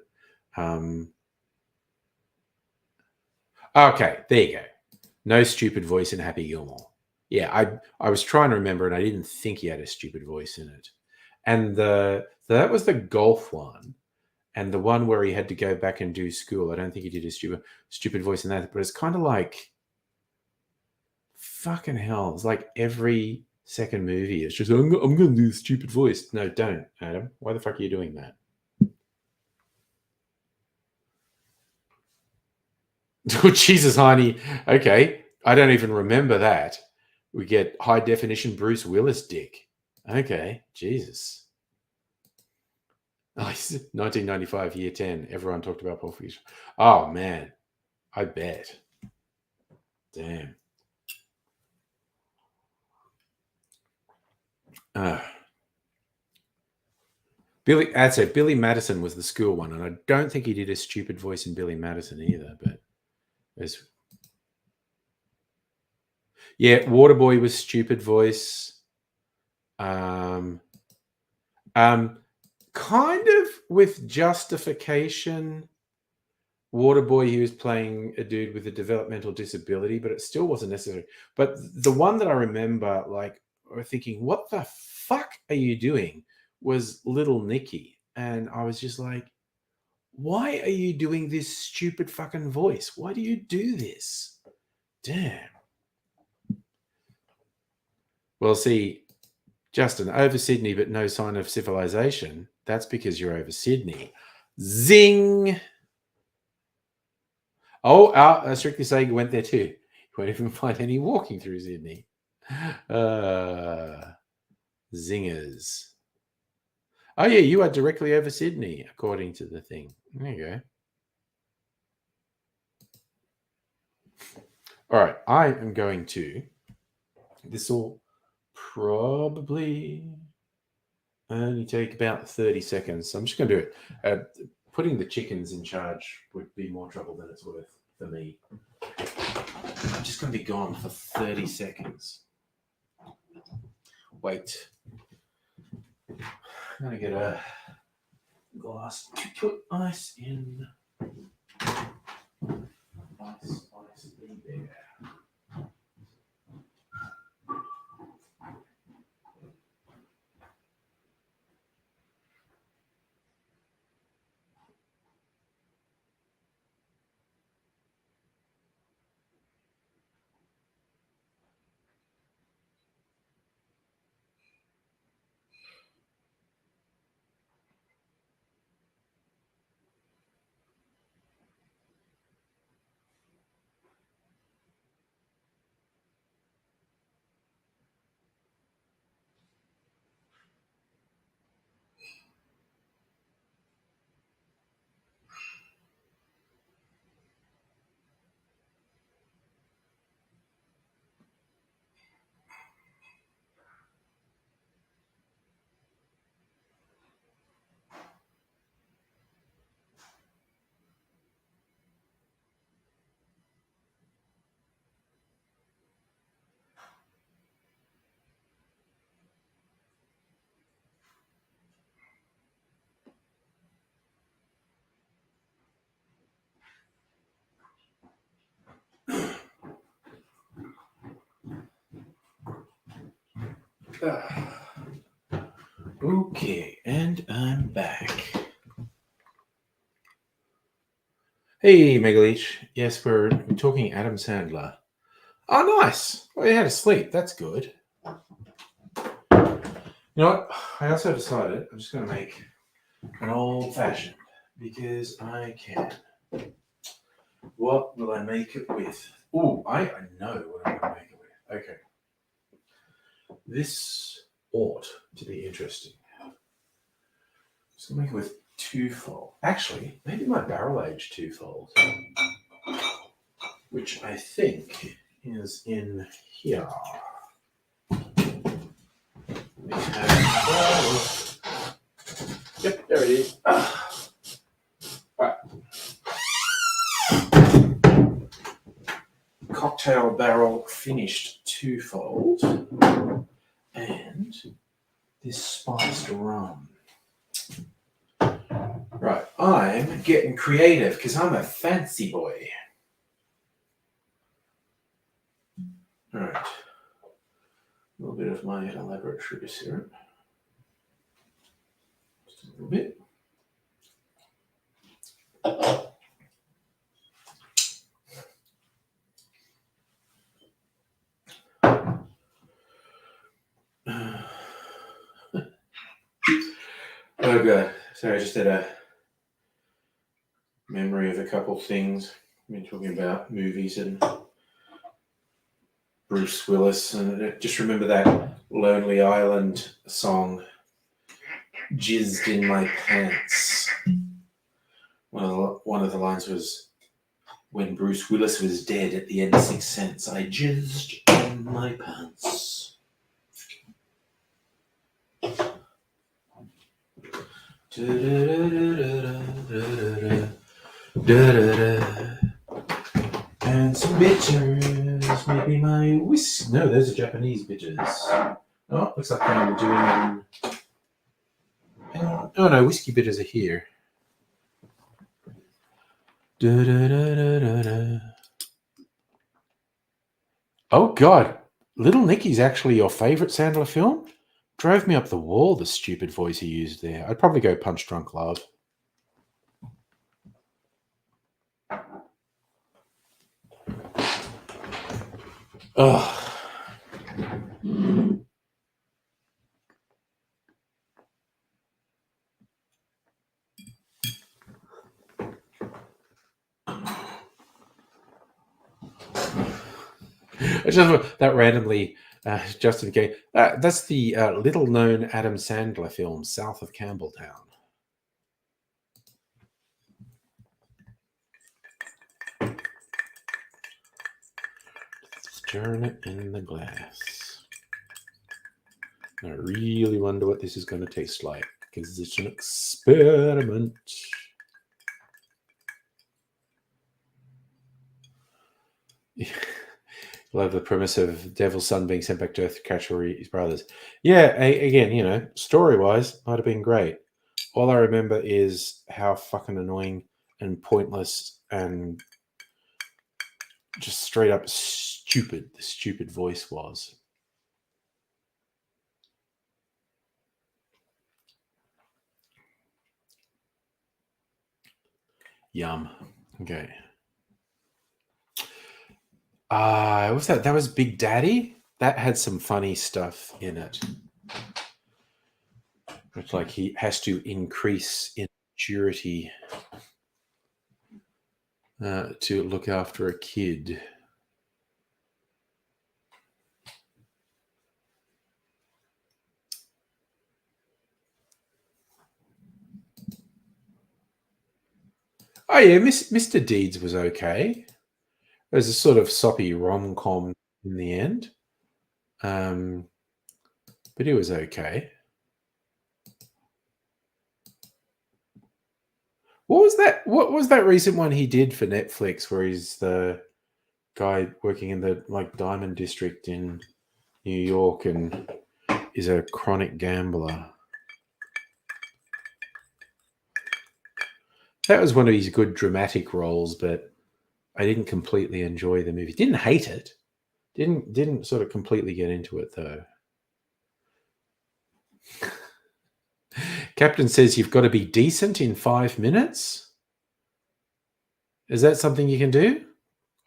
okay, there you go. No stupid voice in Happy Gilmore. Yeah, I was trying to remember, and I didn't think he had a stupid voice in it. And that was the golf one, and the one where he had to go back and do school. I don't think he did a stupid voice in that, but it's kind of like, fucking hell. It's like every second movie, it's just, I'm going to do a stupid voice. No, don't, Adam. Why the fuck are you doing that? Oh, Jesus, honey. Okay. I don't even remember that. We get high definition Bruce Willis dick. Okay. Jesus. Oh, 1995, year 10. Everyone talked about Pulp Fiction. Oh, man. I bet. Damn. Billy Madison was the school one, and I don't think he did a stupid voice in Billy Madison either, but there's... Yeah, Waterboy was stupid voice. Kind of with justification. Waterboy, he was playing a dude with a developmental disability, but it still wasn't necessary. But the one that I remember, like, thinking, what the fuck are you doing, was Little Nicky. And I was just like, why are you doing this stupid fucking voice? Why do you do this? Damn. Well, see, Justin, over Sydney, but no sign of civilization. That's because you're over Sydney. Zing! Oh, Strictly Saying went there too. You won't even find any walking through Sydney. Zingers. Oh, yeah, you are directly over Sydney, according to the thing. There you go. All right, I am going to... This will probably only take about 30 seconds. So I'm just going to do it. Putting the chickens in charge would be more trouble than it's worth for me. I'm just going to be gone for 30 seconds. Wait. I'm going to get a glass to put ice in. Ice, be there. Okay, and I'm back. Hey, Megaleech. Yes, we're talking Adam Sandler. Oh, nice. Well, you had to sleep. That's good. You know what? I also decided I'm just going to make an old-fashioned because I can. What will I make it with? Oh, I know what I'm going to make it with. Okay. This ought to be interesting. Just going to make it with twofold. Actually, maybe my barrel aged twofold, which I think is in here. Yep, there it is. Right. Cocktail barrel finished twofold, and this spiced rum. Right, I'm getting creative because I'm a fancy boy. All right, a little bit of my elaborate sugar syrup. Just a little bit. Oh god, sorry, I just had a memory of a couple things. We've been talking about movies and Bruce Willis, and I just remember that Lonely Island song, "Jizzed in My Pants." One of the lines was, "When Bruce Willis was dead at the end of Sixth Sense, I jizzed in my pants." And some bitters, maybe my whiskey. No, those are Japanese bitters. Oh, looks like I'm doing. Oh no, whiskey bitters are here. Oh god, Little Nicky's actually your favourite Sandler film? Drove me up the wall, the stupid voice he used there. I'd probably go Punch Drunk Love. Ugh. I just that randomly, Justin Gay. That's the little-known Adam Sandler film, South of Campbelltown. Stirring it in the glass. I really wonder what this is going to taste like because it's an experiment. Love the premise of Devil's Son being sent back to Earth to catch his brothers. Yeah, again, story-wise, might have been great. All I remember is how fucking annoying and pointless and just straight up stupid the stupid voice was. Yum. Okay. What's that? That was Big Daddy? That had some funny stuff in it. It's like he has to increase in maturity to look after a kid. Oh yeah, Mr. Deeds was okay. It was a sort of soppy rom-com in the end, but it was okay. What was that? What was that recent one he did for Netflix, where he's the guy working in the Diamond District in New York and is a chronic gambler? That was one of his good dramatic roles, but I didn't completely enjoy the movie. Didn't hate it. Didn't sort of completely get into it though. Captain says you've got to be decent in 5 minutes. Is that something you can do?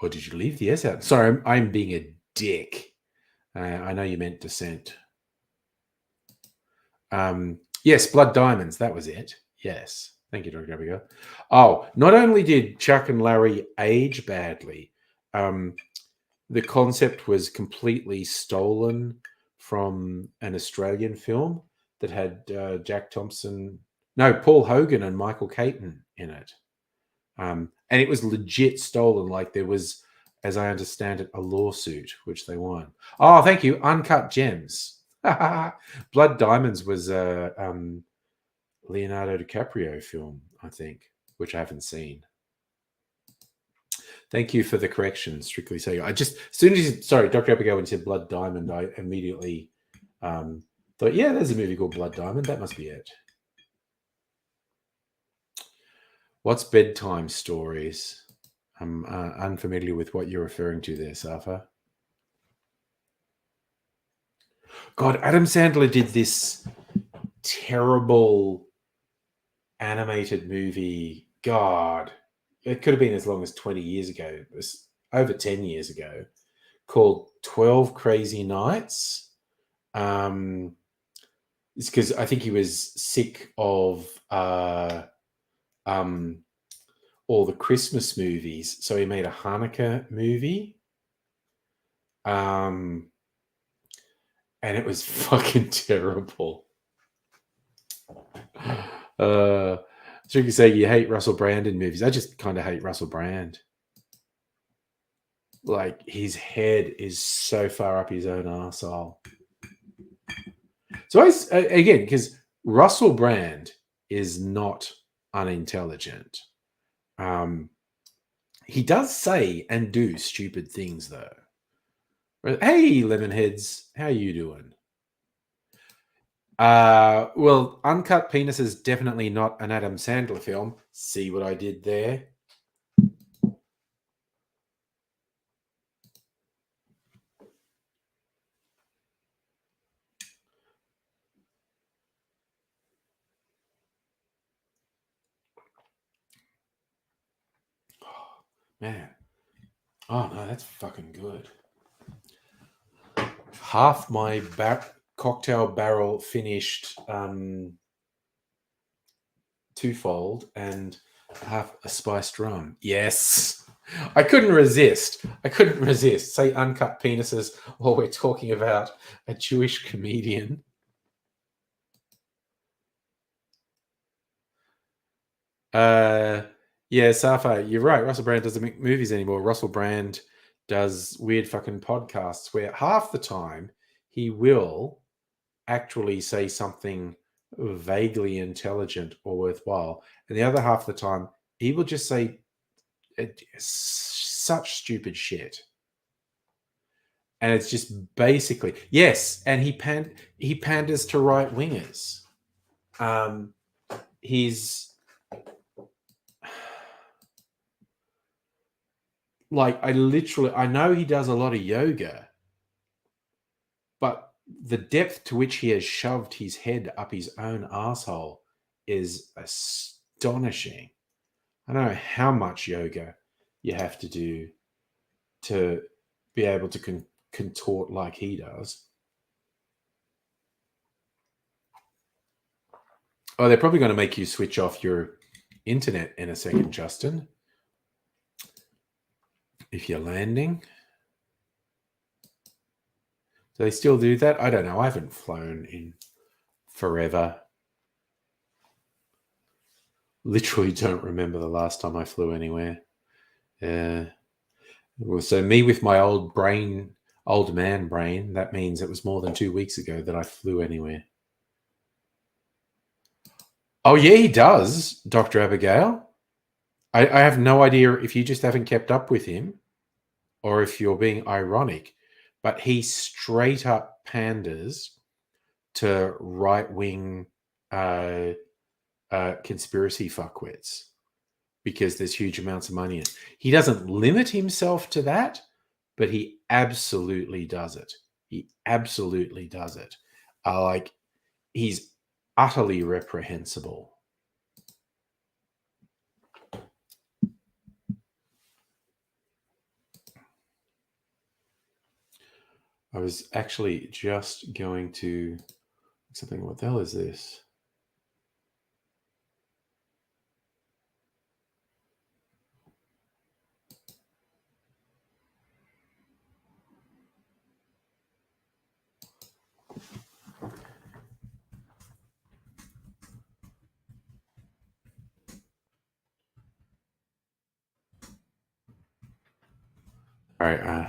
Or did you leave the S out? Sorry, I'm being a dick. I know you meant descent. Yes, Blood Diamonds. That was it. Yes. Thank you, Dr. Abigail. Oh, not only did Chuck and Larry age badly, the concept was completely stolen from an Australian film that had Paul Hogan and Michael Caton in it. And it was legit stolen. Like there was, as I understand it, a lawsuit, which they won. Oh, thank you. Uncut Gems. Blood Diamonds was a Leonardo DiCaprio film, I think, which I haven't seen. Thank you for the correction, Strictly Saying. I just, as soon as Dr. Abigail, when you said Blood Diamond, I immediately thought, yeah, there's a movie called Blood Diamond. That must be it. What's bedtime stories? I'm unfamiliar with what you're referring to there, Safa. God, Adam Sandler did this terrible animated movie. God, it could have been as long as 20 years ago. It was over 10 years ago, called 12 Crazy Nights. It's because I think he was sick of all the Christmas movies, so he made a Hanukkah movie. And it was fucking terrible. So you can say you hate Russell Brand in movies. I just kind of hate Russell Brand. Like, his head is so far up his own arsehole. So again, because Russell Brand is not unintelligent. He does say and do stupid things, though. Hey, Lemonheads, how you doing? Well, Uncut Penis is definitely not an Adam Sandler film. See what I did there? Oh, man. Oh, no, that's fucking good. Half my cocktail barrel finished twofold and half a spiced rum. Yes. I couldn't resist. Say Uncut Penises while we're talking about a Jewish comedian. Yeah, Safa, you're right. Russell Brand doesn't make movies anymore. Russell Brand does weird fucking podcasts where half the time he will actually say something vaguely intelligent or worthwhile, and the other half of the time he will just say such stupid shit. And it's just basically, yes, and he panders to right wingers. He's like, I know he does a lot of yoga, but the depth to which he has shoved his head up his own asshole is astonishing. I don't know how much yoga you have to do to be able to contort like he does. Oh, they're probably going to make you switch off your internet in a second, Justin. If you're landing. Do they still do that? I don't know. I haven't flown in forever. Literally don't remember the last time I flew anywhere. So me with my old man brain, that means it was more than 2 weeks ago that I flew anywhere. Oh, yeah, he does, Dr. Abigail. I have no idea if you just haven't kept up with him or if you're being ironic, but he straight up panders to right-wing conspiracy fuckwits because there's huge amounts of money in it. He doesn't limit himself to that, but he absolutely does it. Like, he's utterly reprehensible. I was actually just going to something. What the hell is this? All right.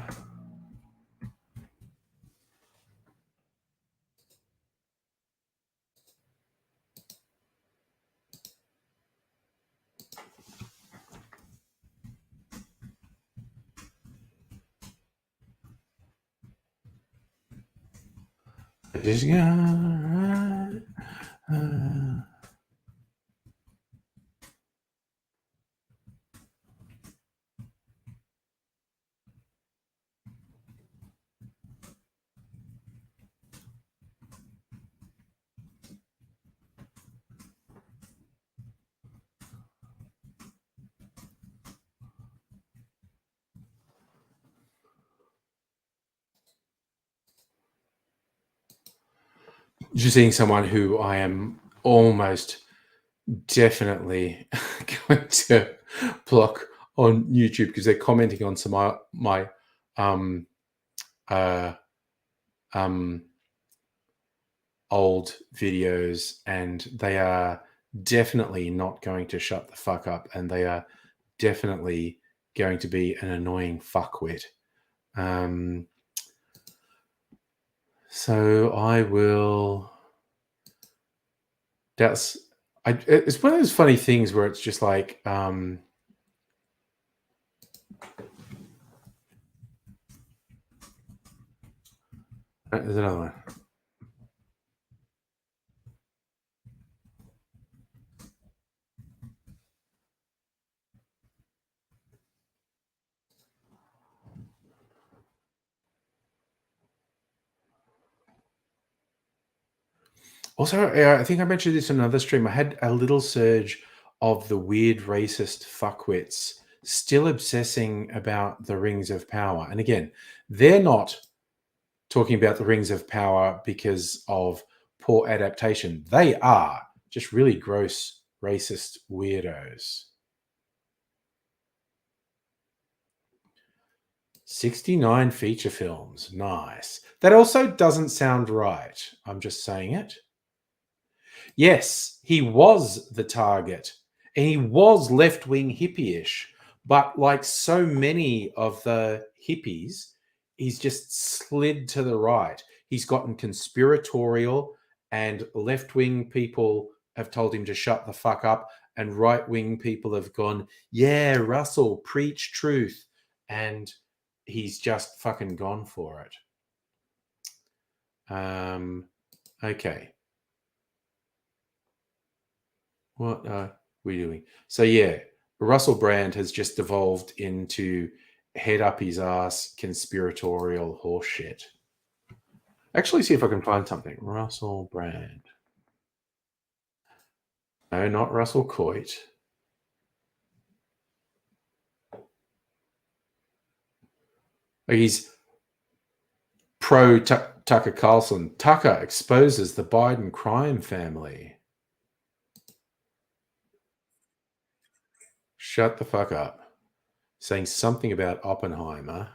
Just seeing someone who I am almost definitely going to block on YouTube because they're commenting on some of my old videos, and they are definitely not going to shut the fuck up, and they are definitely going to be an annoying fuckwit. So I will. It's one of those funny things where it's just like, there's another one. Also, I think I mentioned this in another stream. I had a little surge of the weird racist fuckwits still obsessing about the Rings of Power. And again, they're not talking about the Rings of Power because of poor adaptation. They are just really gross, racist weirdos. 69 feature films. Nice. That also doesn't sound right. I'm just saying it. Yes, he was the target, and he was left-wing hippie-ish, but like so many of the hippies, he's just slid to the right. He's gotten conspiratorial, and left-wing people have told him to shut the fuck up, and right-wing people have gone, yeah, Russell, preach truth, and he's just fucking gone for it. Okay. What are we doing? So yeah, Russell Brand has just devolved into head up his ass conspiratorial horseshit. Actually, see if I can find something. Russell Brand. No, not Russell Coit. He's pro Tucker Carlson. Tucker exposes the Biden crime family. Shut the fuck up. Saying something about Oppenheimer.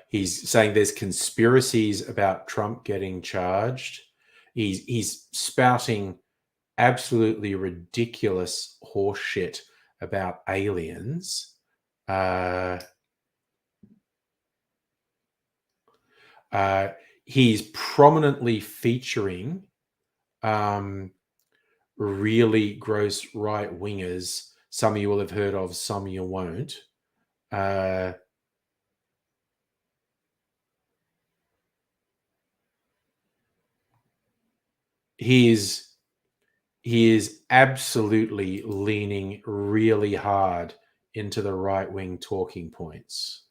He's saying there's conspiracies about Trump getting charged. He's spouting absolutely ridiculous horseshit about aliens. He's prominently featuring really gross right wingers. Some of you will have heard of, some you won't. He's he is absolutely leaning really hard into the right-wing talking points.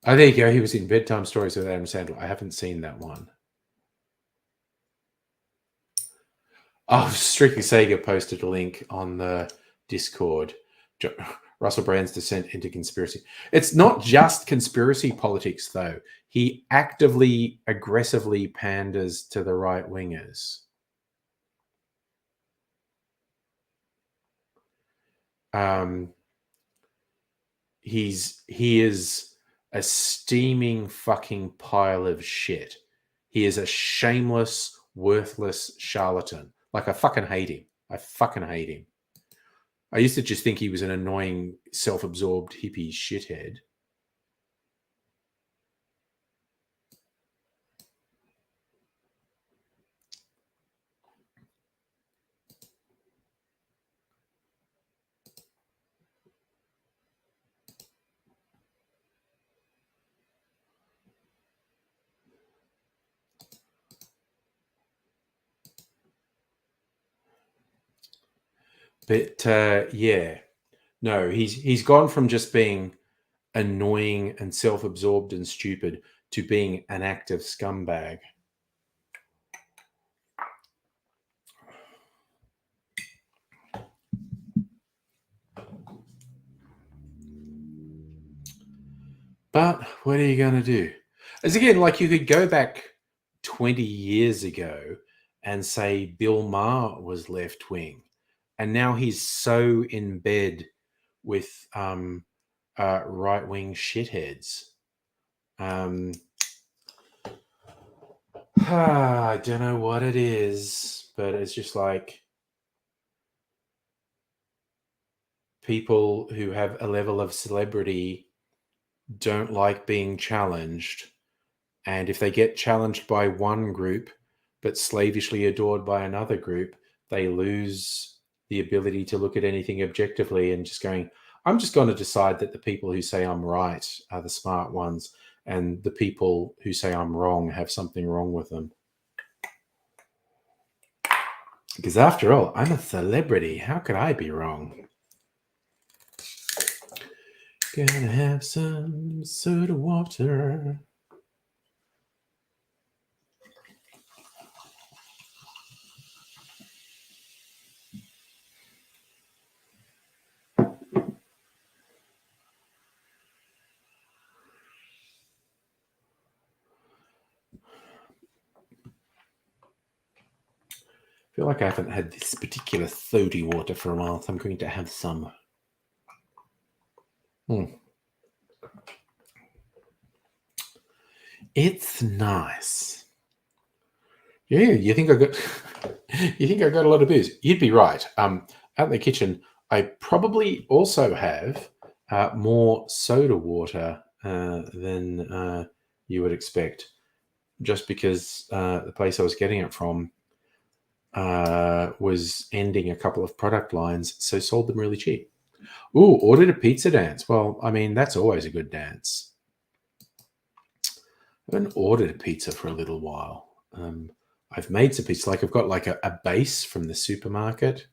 Oh, there you go. He was in Bedtime Stories with Adam Sandler. I haven't seen that one. Oh, Strictly Sega posted a link on the Discord. Russell Brand's descent into conspiracy. It's not just conspiracy politics, though. He actively, aggressively panders to the right wingers. He is a steaming fucking pile of shit. He is a shameless, worthless charlatan. Like, I fucking hate him. I fucking hate him. I used to just think he was an annoying, self-absorbed hippie shithead. But yeah, no, he's gone from just being annoying and self-absorbed and stupid to being an active scumbag. But what are you going to do? As again, like, you could go back 20 years ago and say Bill Maher was left wing, and now he's so in bed with right wing shitheads. I don't know what it is, but it's just like people who have a level of celebrity don't like being challenged. And if they get challenged by one group, but slavishly adored by another group, they lose the ability to look at anything objectively and just going, I'm just going to decide that the people who say I'm right are the smart ones, and the people who say I'm wrong have something wrong with them. Because after all, I'm a celebrity. How could I be wrong? Gonna have some soda water. I feel like I haven't had this particular soda water for a while, so I'm going to have some. It's nice. Yeah, you think I got a lot of booze? You'd be right. Out in the kitchen, I probably also have more soda water than you would expect, just because the place I was getting it from was ending a couple of product lines, so sold them really cheap. Ooh, ordered a pizza dance. Well, I mean, that's always a good dance. I haven't ordered a pizza for a little while. I've made some pizza. Like, I've got like a base from the supermarket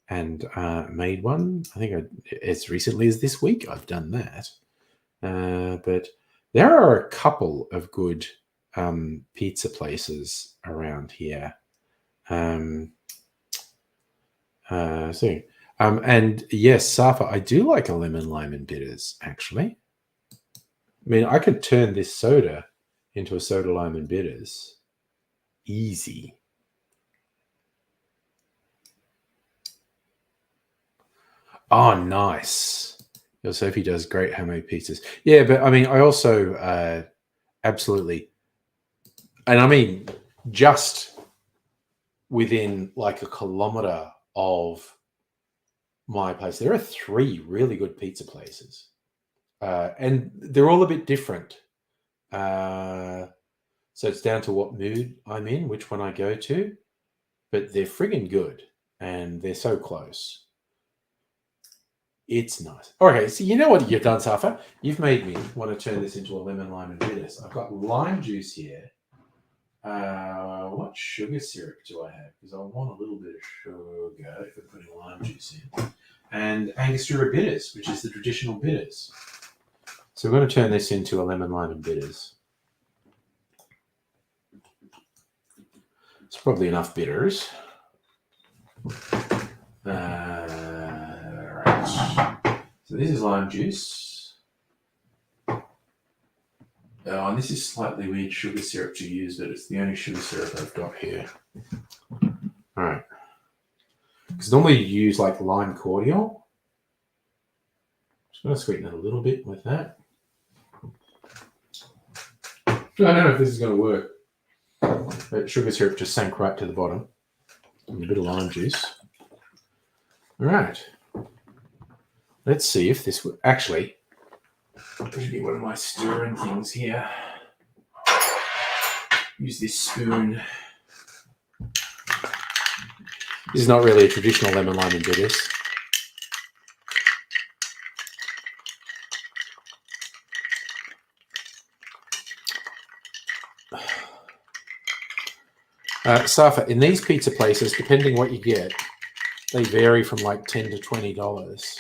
and made one. I think as recently as this week I've done that. But there are a couple of good pizza places around here. And yes, Safa, I do like a lemon, lime, and bitters, actually. I mean, I could turn this soda into a soda, lime, and bitters. Easy. Oh, nice. Your Sophie does great homemade pizzas. Yeah, but I mean, I also absolutely, and I mean, just within like a kilometer of my place, there are 3 really good pizza places. And they're all a bit different. So it's down to what mood I'm in, which one I go to. But they're friggin' good. And they're so close. It's nice. Okay, so you know what you've done, Safa? You've made me want to turn this into a lemon, lime, and bitters. I've got lime juice here. What sugar syrup do I have? Because I want a little bit of sugar if we're putting lime juice in. And Angostura bitters, which is the traditional bitters. So we're going to turn this into a lemon, lime, and bitters. It's probably enough bitters. Right. So this is lime juice. Oh, and this is slightly weird sugar syrup to use, but it's the only sugar syrup I've got here. All right. Because normally you use like lime cordial. Just going to sweeten it a little bit with that. I don't know if this is going to work. But sugar syrup just sank right to the bottom. And a bit of lime juice. All right. Let's see if this would actually. Should be one of my stirring things here. Use this spoon. This is not really a traditional lemon, lime, and bitters. Safa, in these pizza places, depending what you get, they vary from like $10 to $20.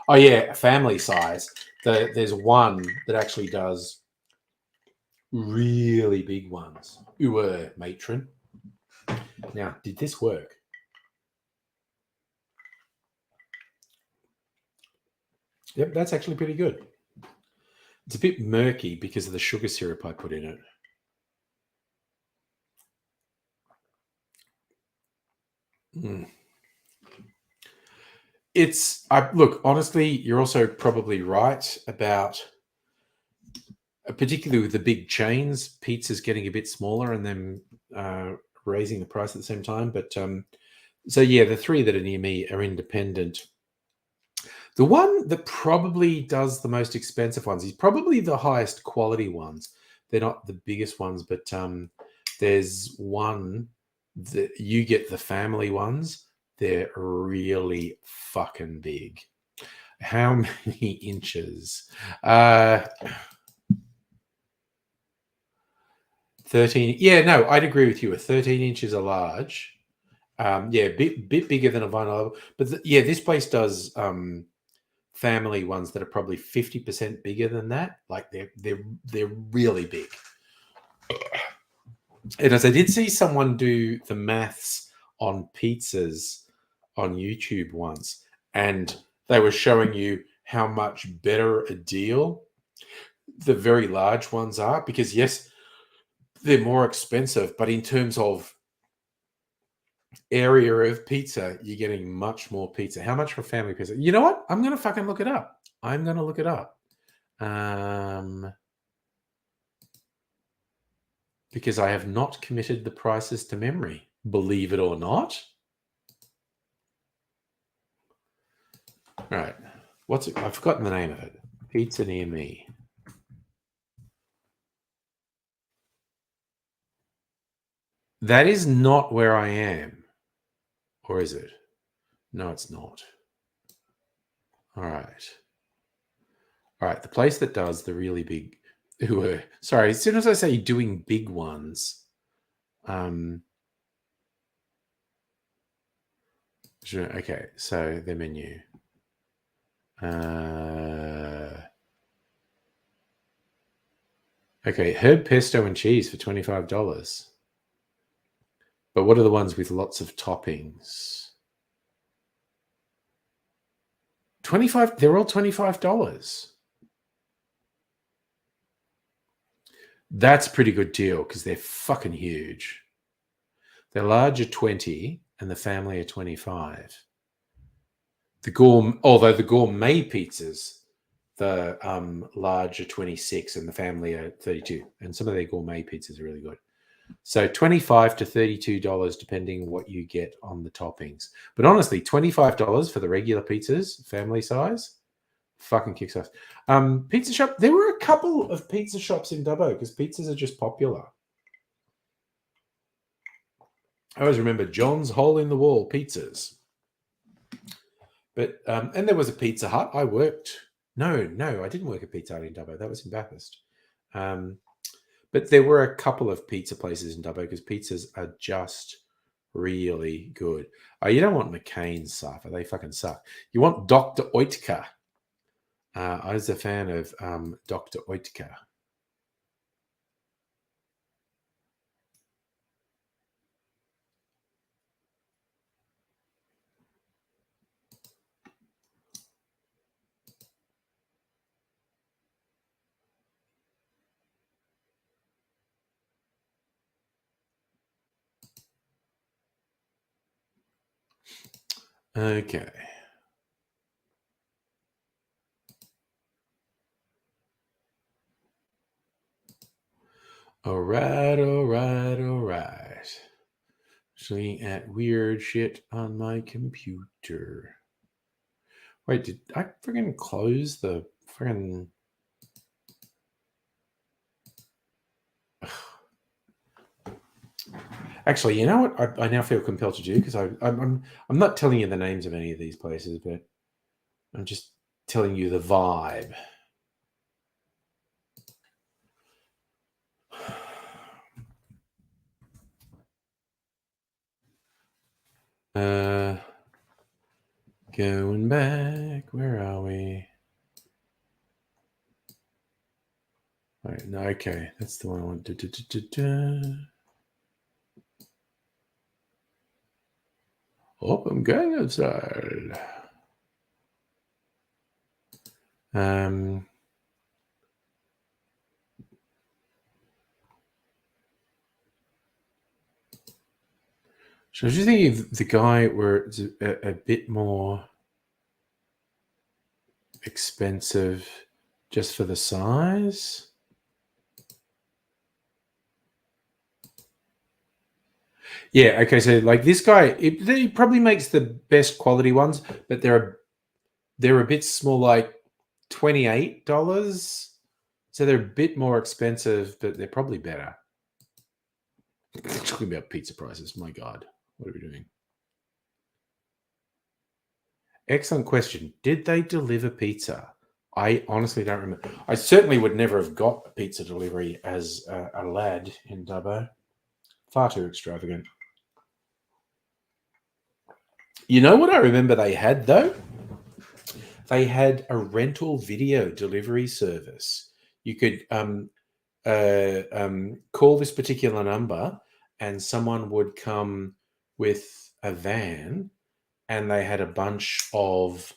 Oh yeah, family size. There's one that actually does really big ones. Matron. Now, did this work? Yep, that's actually pretty good. It's a bit murky because of the sugar syrup I put in it. Look, honestly, you're also probably right about, particularly with the big chains, pizza's getting a bit smaller and then raising the price at the same time. But so yeah, the three that are near me are independent. The one that probably does the most expensive ones is probably the highest quality ones. They're not the biggest ones, but there's one that you get the family ones. They're really fucking big. How many inches? 13. Yeah, no, I'd agree with you. A 13 inches are large. Yeah, bit bigger than a vinyl. But yeah, this place does family ones that are probably 50% bigger than that. Like they're really big. And as I did see someone do the maths on pizzas on YouTube once, and they were showing you how much better a deal the very large ones are, because yes, they're more expensive, but in terms of area of pizza, you're getting much more pizza. How much for family pizza? You know what? I'm going to fucking look it up. Because I have not committed the prices to memory, believe it or not. All right. What's it? I've forgotten the name of it. Pizza near me. That is not where I am. Or is it? No, it's not. All right. The place that does the really big... Sorry, as soon as I say doing big ones... okay, so the menu. Okay, herb pesto and cheese for $25. But what are the ones with lots of toppings? 25. They're all $25. That's a pretty good deal because they're fucking huge. The large are 20 and the family are 25. Although the gourmet pizzas, the large are 26 and the family are 32. And some of their gourmet pizzas are really good. So $25 to $32, depending what you get on the toppings. But honestly, $25 for the regular pizzas, family size, fucking kicks ass. Pizza shop. There were a couple of pizza shops in Dubbo because pizzas are just popular. I always remember John's Hole in the Wall pizzas. But and there was a Pizza Hut. No, I didn't work at Pizza Hut in Dubbo. That was in Bathurst. But there were a couple of pizza places in Dubbo because pizzas are just really good. You don't want McCain's stuff. They fucking suck. You want Dr. Oetker. I was a fan of Dr. Oetker. Okay. All right. Just looking at weird shit on my computer. Wait, did I freaking close the freaking... Actually, you know what? I now feel compelled to do because I'm not telling you the names of any of these places, but I'm just telling you the vibe. Going back, where are we? Right, no, okay, that's the one I want. Oh, I'm going outside. So I was just thinking of the guy where it's a bit more expensive just for the size. Yeah, okay, so like this guy, he probably makes the best quality ones, but they're a bit small, like $28. So they're a bit more expensive, but they're probably better. Talking about pizza prices, my God, what are we doing? Excellent question. Did they deliver pizza? I honestly don't remember. I certainly would never have got a pizza delivery as a lad in Dubbo. Far too extravagant. You know what I remember they had, though? They had a rental video delivery service. You could call this particular number and someone would come with a van, and they had a bunch of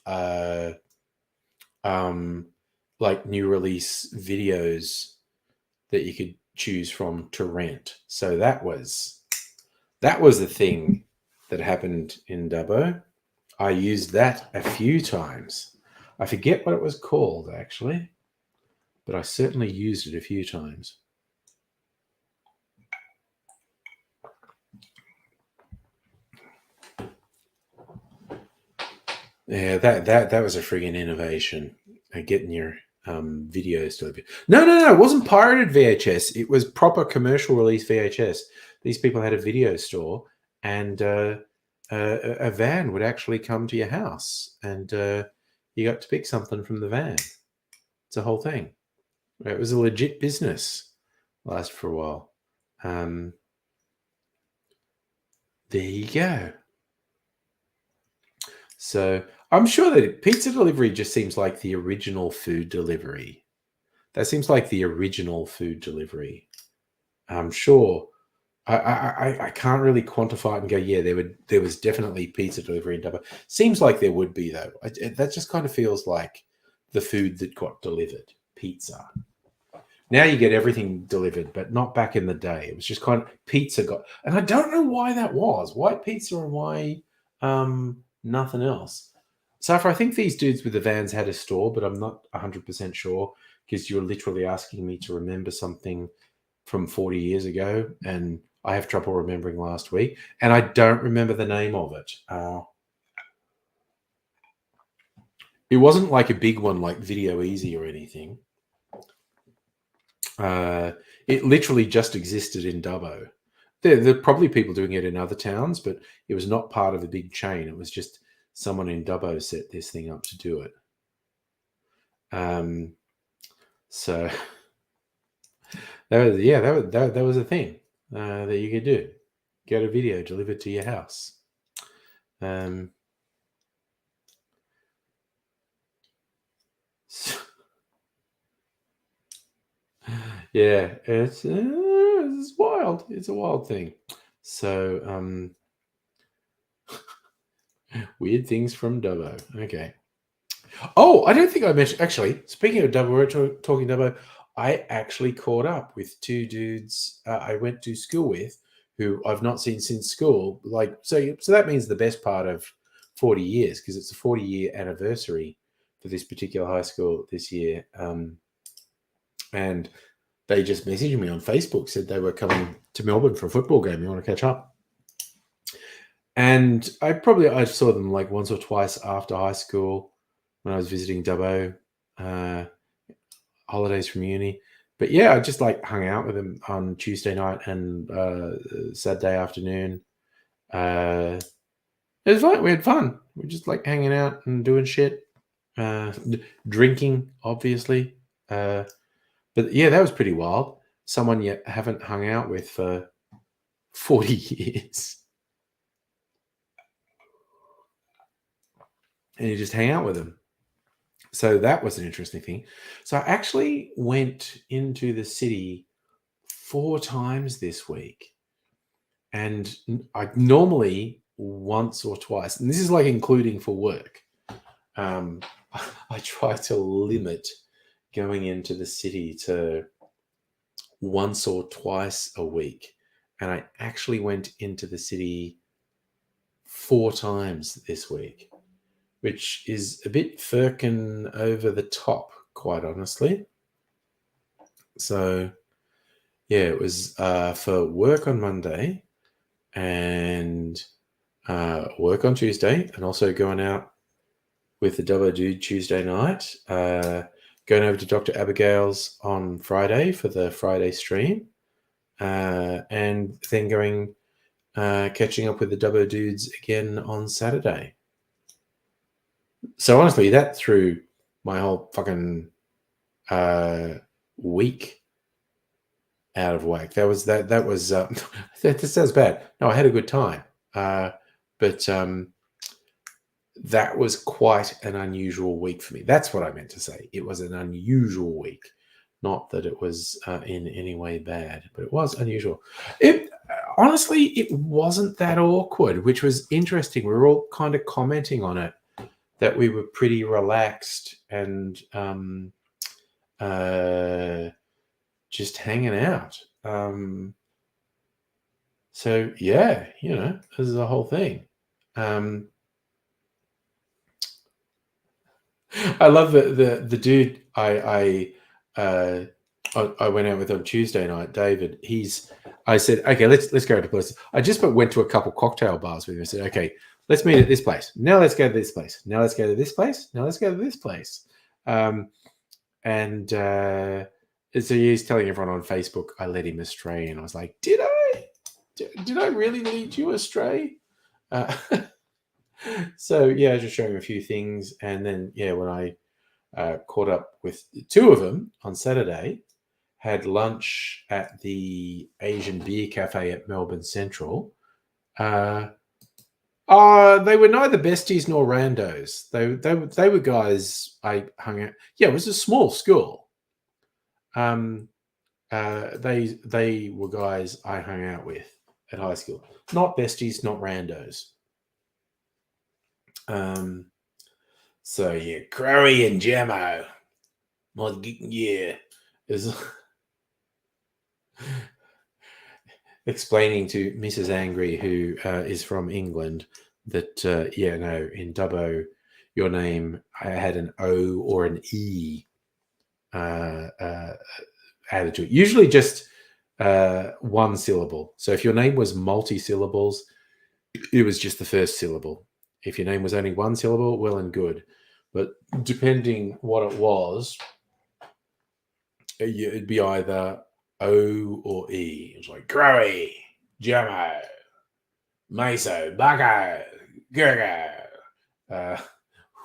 like new release videos that you could choose from to rent. So that was the thing that happened in Dubbo. I used that a few times. I forget what it was called, actually, but I certainly used it a few times. Yeah, that was a friggin' innovation. Getting your videos delivered. No, it wasn't pirated VHS. It was proper commercial release VHS. These people had a video store, and a van would actually come to your house, and you got to pick something from the van. It's a whole thing. It was a legit business. Lasted for a while. There you go. So I'm sure that pizza delivery just seems like the original food delivery. That seems like the original food delivery. I'm sure. I can't really quantify it and go, yeah, there was definitely pizza delivery in Dubbo. Seems like there would be, though. That just kind of feels like the food that got delivered, pizza. Now you get everything delivered, but not back in the day. It was just kind of pizza got, and I don't know why that was. Why pizza and why nothing else? So I think these dudes with the vans had a store, but I'm not 100% sure because you're literally asking me to remember something from 40 years ago, and I have trouble remembering last week, and I don't remember the name of it. It wasn't like a big one like Video Easy or anything. It literally just existed in Dubbo. There are probably people doing it in other towns, but it was not part of a big chain. It was just someone in Dubbo set this thing up to do it. So That was a thing that you could do. Get a video delivered to your house. Yeah, it's wild. It's a wild thing. So, weird things from Dubbo. Okay. Oh, I don't think I mentioned. Actually, speaking of Dubbo, we're talking Dubbo. I actually caught up with two dudes I went to school with, who I've not seen since school. Like, so that means the best part of 40 years, because it's a 40-year anniversary for this particular high school this year. And they just messaged me on Facebook, said they were coming to Melbourne for a football game. You want to catch up? And I saw them like once or twice after high school when I was visiting Dubbo, holidays from uni. But yeah, I just like hung out with them on Tuesday night and Saturday afternoon. It was fun. We had fun. We were just like hanging out and doing shit, drinking, obviously. But yeah, that was pretty wild. Someone you haven't hung out with for 40 years. And you just hang out with them. So that was an interesting thing. So I actually went into the city 4 times this week. And I normally once or twice, and this is like including for work. I try to limit going into the city to once or twice a week. And I actually went into the city 4 times this week, which is a bit firkin over the top, quite honestly. So, yeah, it was for work on Monday and work on Tuesday, and also going out with the Dubbo Dude Tuesday night, going over to Dr. Abigail's on Friday for the Friday stream, and then going catching up with the Dubbo Dudes again on Saturday. So honestly, that threw my whole fucking week out of whack. That was that sounds bad. No, I had a good time, but that was quite an unusual week for me. That's what I meant to say. It was an unusual week, not that it was in any way bad, but it was unusual. It honestly, it wasn't that awkward, which was interesting. We were all kind of commenting on it, that we were pretty relaxed and just hanging out. So yeah, this is the whole thing. I love the dude I went out with on Tuesday night, David. I said, okay, let's go to places. I just went to a couple cocktail bars with him. I said, okay, let's meet at this place. Now let's go to this place. Now let's go to this place. Now let's go to this place. And so he's telling everyone on Facebook, I led him astray. And I was like, did I really lead you astray? So yeah, just showing him a few things. And then, yeah, when I caught up with 2 of them on Saturday, had lunch at the Asian Beer Cafe at Melbourne Central. They were neither besties nor randos. They were guys I hung out. Yeah, it was a small school. They were guys I hung out with at high school. Not besties, not randos. So yeah, Crowy and Gemmo. Yeah, is explaining to Mrs. Angry, who is from England, that in Dubbo, your name had an O or an E added to it. Usually just 1 syllable. So if your name was multi-syllables, it was just the first syllable. If your name was only 1 syllable, well and good. But depending what it was, it'd be either O or E. It was like Growy, Gemmo, Meso, Bucko, Gurgo.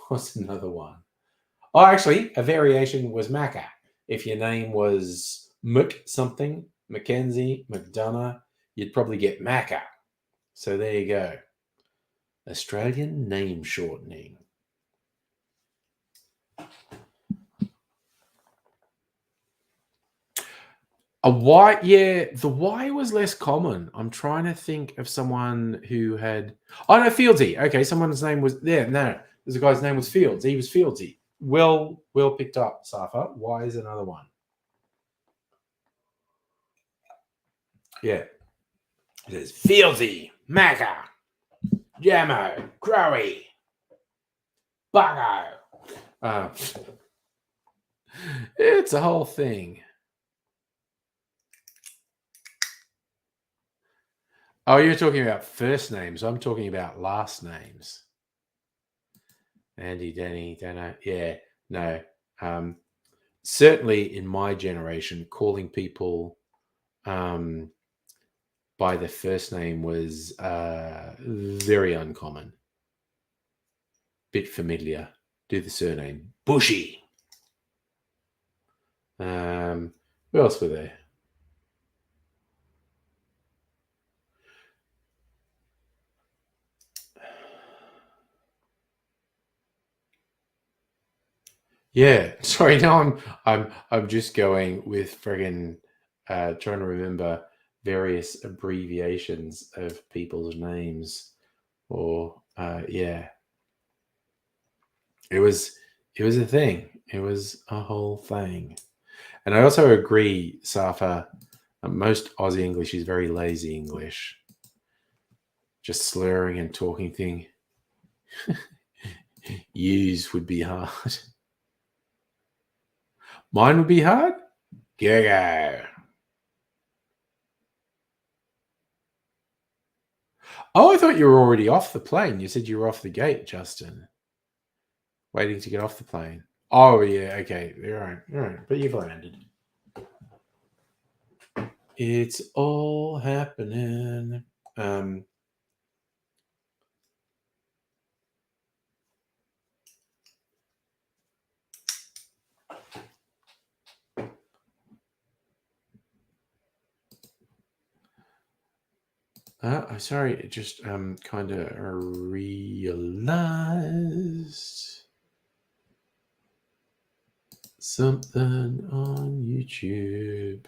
What's another one? Oh, actually, a variation was Macca. If your name was Mc something, Mackenzie, McDonough, you'd probably get Macca. So there you go. Australian name shortening. A Y, yeah, the Y was less common. I'm trying to think of someone who had. Oh no, Fieldsy. Okay, someone's name was there. No, there's a guy's name was Fields. He was Fieldsy. Well picked up, Safa. Y is another one. Yeah, it is Fieldsy, Macca, Jammo, Crowy, Buggo. It's a whole thing. Oh, you're talking about first names. I'm talking about last names. Andy, Danny, Dana. Yeah, no. Certainly in my generation, calling people by their first name was very uncommon. Bit familiar. Do the surname. Bushy. Who else were there? Yeah, sorry. Now I'm just going with friggin' trying to remember various abbreviations of people's names. Or yeah, it was a thing. It was a whole thing. And I also agree, Safa. Most Aussie English is very lazy English, just slurring and talking thing. Use would be hard. Mine would be hard. Go. Oh, I thought you were already off the plane. You said you were off the gate, Justin. Waiting to get off the plane. Oh, yeah. Okay. All right. But you've landed. It's all happening. I'm sorry, it just kind of realized something on YouTube.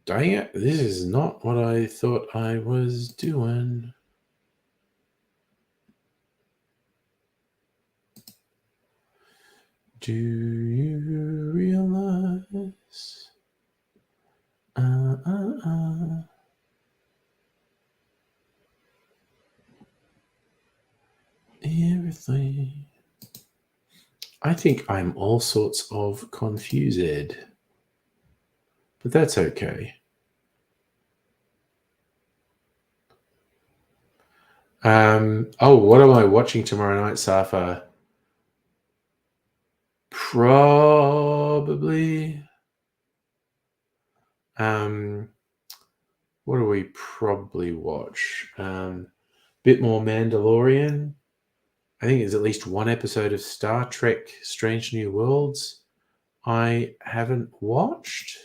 Dang it, this is not what I thought I was doing. Do you realize? Everything. I think I'm all sorts of confused. But that's okay. What am I watching tomorrow night, Safa? Probably. What do we probably watch? Bit more Mandalorian. I think there's at least one episode of Star Trek Strange New Worlds I haven't watched.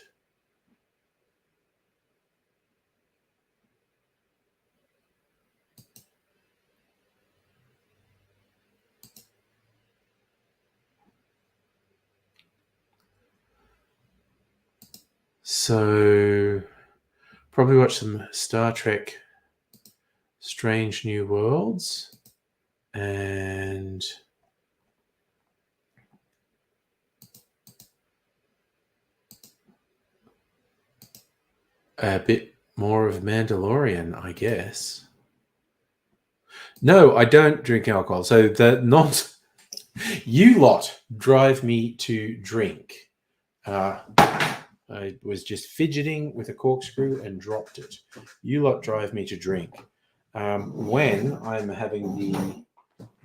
So probably watch some Star Trek Strange New Worlds and a bit more of Mandalorian, I guess. No, I don't drink alcohol. So you lot drive me to drink. I was just fidgeting with a corkscrew and dropped it. You lot drive me to drink. When I'm having the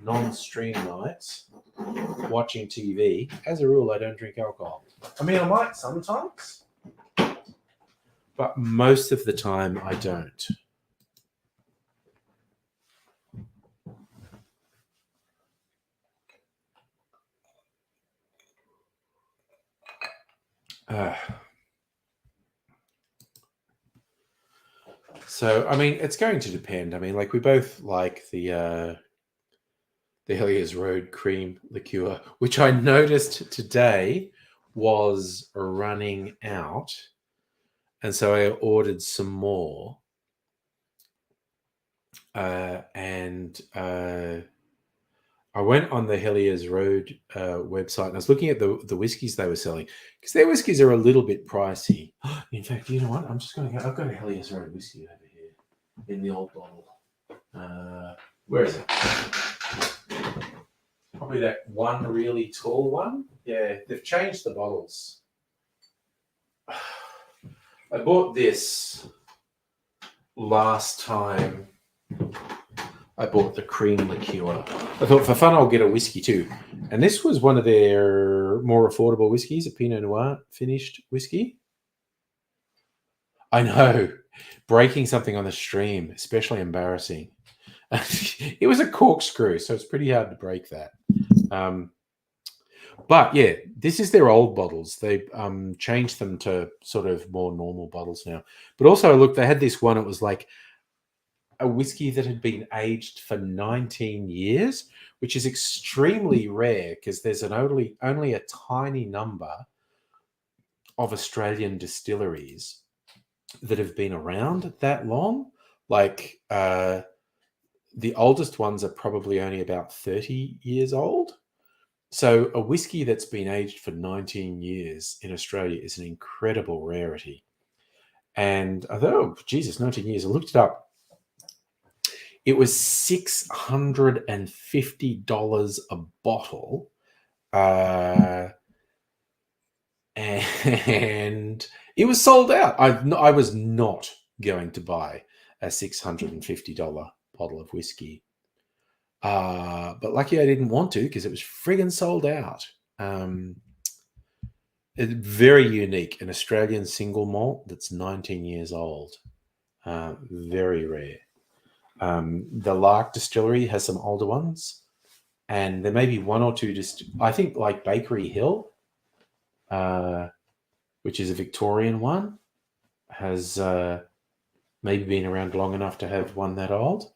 non-stream nights, watching TV, as a rule, I don't drink alcohol. I mean, I might sometimes, but most of the time I don't. So, I mean, it's going to depend. I mean, like we both like the Helios Road cream liqueur, which I noticed today was running out, and so I ordered some more. And I went on the Helios Road website and I was looking at the whiskies they were selling because their whiskies are a little bit pricey. In fact, you know what? I'm just going to go. I've got a Helios Road whiskey over here in the old bottle. Where is it? Probably that one really tall one. Yeah, they've changed the bottles. I bought this last time I bought the cream liqueur. I thought for fun I'll get a whiskey too. And this was one of their more affordable whiskies, a Pinot Noir finished whiskey. I know. Breaking something on the stream, especially embarrassing. It was a corkscrew, so it's pretty hard to break that. But yeah, this is their old bottles. They changed them to sort of more normal bottles now. But also, look, they had this one. It was like a whiskey that had been aged for 19 years, which is extremely rare because there's only a tiny number of Australian distilleries that have been around that long. Like the oldest ones are probably only about 30 years old. So a whiskey that's been aged for 19 years in Australia is an incredible rarity. And I thought, oh, Jesus, 19 years. I looked it up. It was $650 a bottle. And it was sold out. I was not going to buy a $650 bottle of whiskey. But lucky I didn't want to because it was friggin' sold out. It's very unique. An Australian single malt that's 19 years old. Very rare. The Lark Distillery has some older ones. And there may be one or two, I think like Bakery Hill, which is a Victorian one, has maybe been around long enough to have one that old.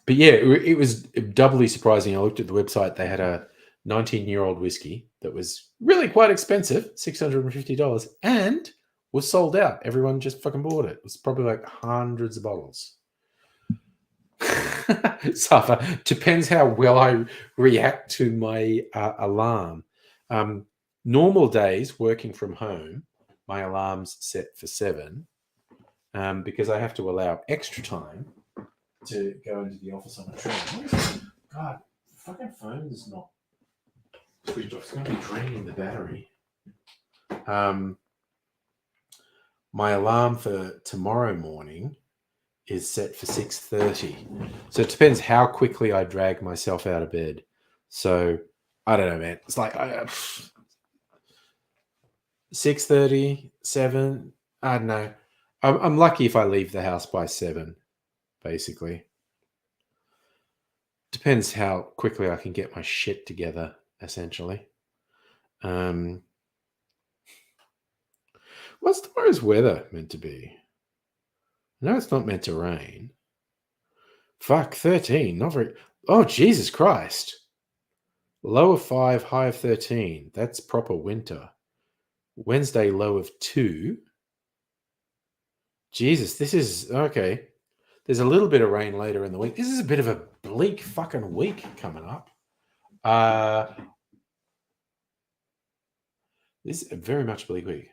But yeah, it was doubly surprising. I looked at the website. They had a 19-year-old whiskey that was really quite expensive, $650, and was sold out. Everyone just fucking bought it. It was probably like hundreds of bottles. Suffer. Depends how well I react to my alarm. Normal days, working from home, my alarm's set for 7 because I have to allow extra time to go into the office on a train. God, the fucking phone is not switched off. It's going to be draining the battery. My alarm for tomorrow morning is set for 6:30. So it depends how quickly I drag myself out of bed. So I don't know, man. It's like 6:30, 7. I don't know. I'm lucky if I leave the house by 7. Basically, depends how quickly I can get my shit together. Essentially, what's tomorrow's weather meant to be? No, it's not meant to rain. Fuck, 13. Not very. Oh, Jesus Christ! Low of 5, high of 13. That's proper winter. Wednesday, low of 2. Jesus, this is okay. There's a little bit of rain later in the week. This is a bit of a bleak fucking week coming up. This is a very much bleak week.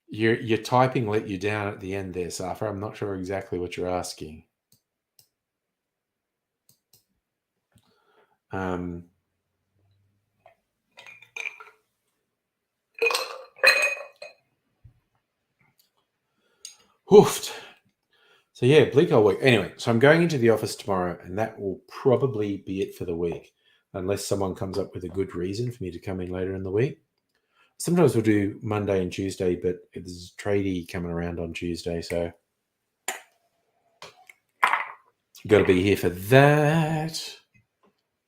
Your typing let you down at the end there, Safa. I'm not sure exactly what you're asking. Hoofed. So yeah, bleak all week. Anyway, so I'm going into the office tomorrow, and that will probably be it for the week, unless someone comes up with a good reason for me to come in later in the week. Sometimes we'll do Monday and Tuesday, but there's tradie coming around on Tuesday, so got to be here for that.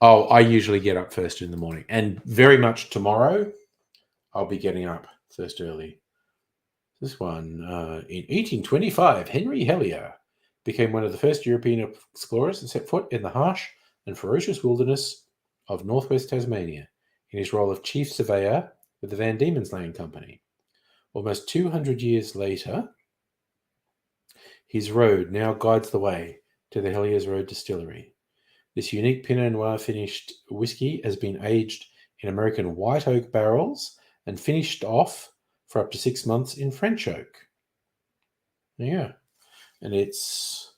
Oh, I usually get up first in the morning, and very much tomorrow, I'll be getting up first early. This one, in 1825, Henry Hellier became one of the first European explorers to set foot in the harsh and ferocious wilderness of northwest Tasmania in his role of chief surveyor with the Van Diemen's Land Company. Almost 200 years later, his road now guides the way to the Hellier's Road Distillery. This unique Pinot Noir finished whiskey has been aged in American white oak barrels and finished off for up to 6 months in French oak. Yeah. And it's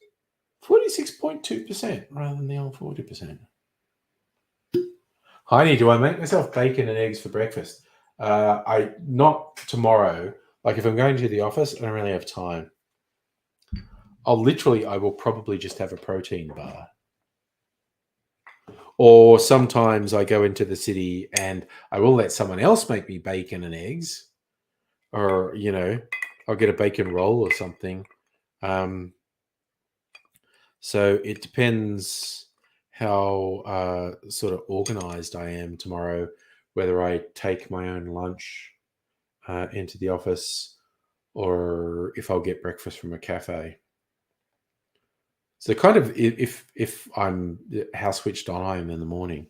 46.2% rather than the old 40%. Heidi, do I make myself bacon and eggs for breakfast? Not tomorrow. Like if I'm going to the office, I don't really have time. I will probably just have a protein bar. Or sometimes I go into the city and I will let someone else make me bacon and eggs. Or, I'll get a bacon roll or something. So it depends how sort of organized I am tomorrow, whether I take my own lunch into the office or if I'll get breakfast from a cafe. So kind of if I'm how switched on I am in the morning.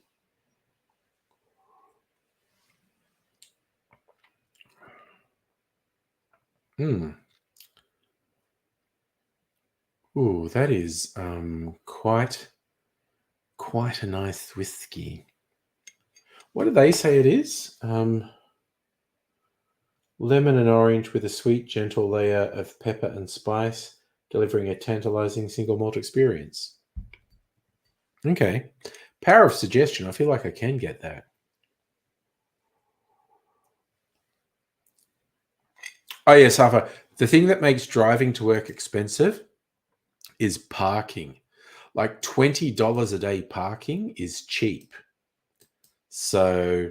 Ooh, that is quite a nice whiskey. What do they say it is? Lemon and orange with a sweet, gentle layer of pepper and spice, delivering a tantalizing single malt experience. Okay. Power of suggestion. I feel like I can get that. Oh, yes, Safa. The thing that makes driving to work expensive is parking. Like $20 a day parking is cheap. So,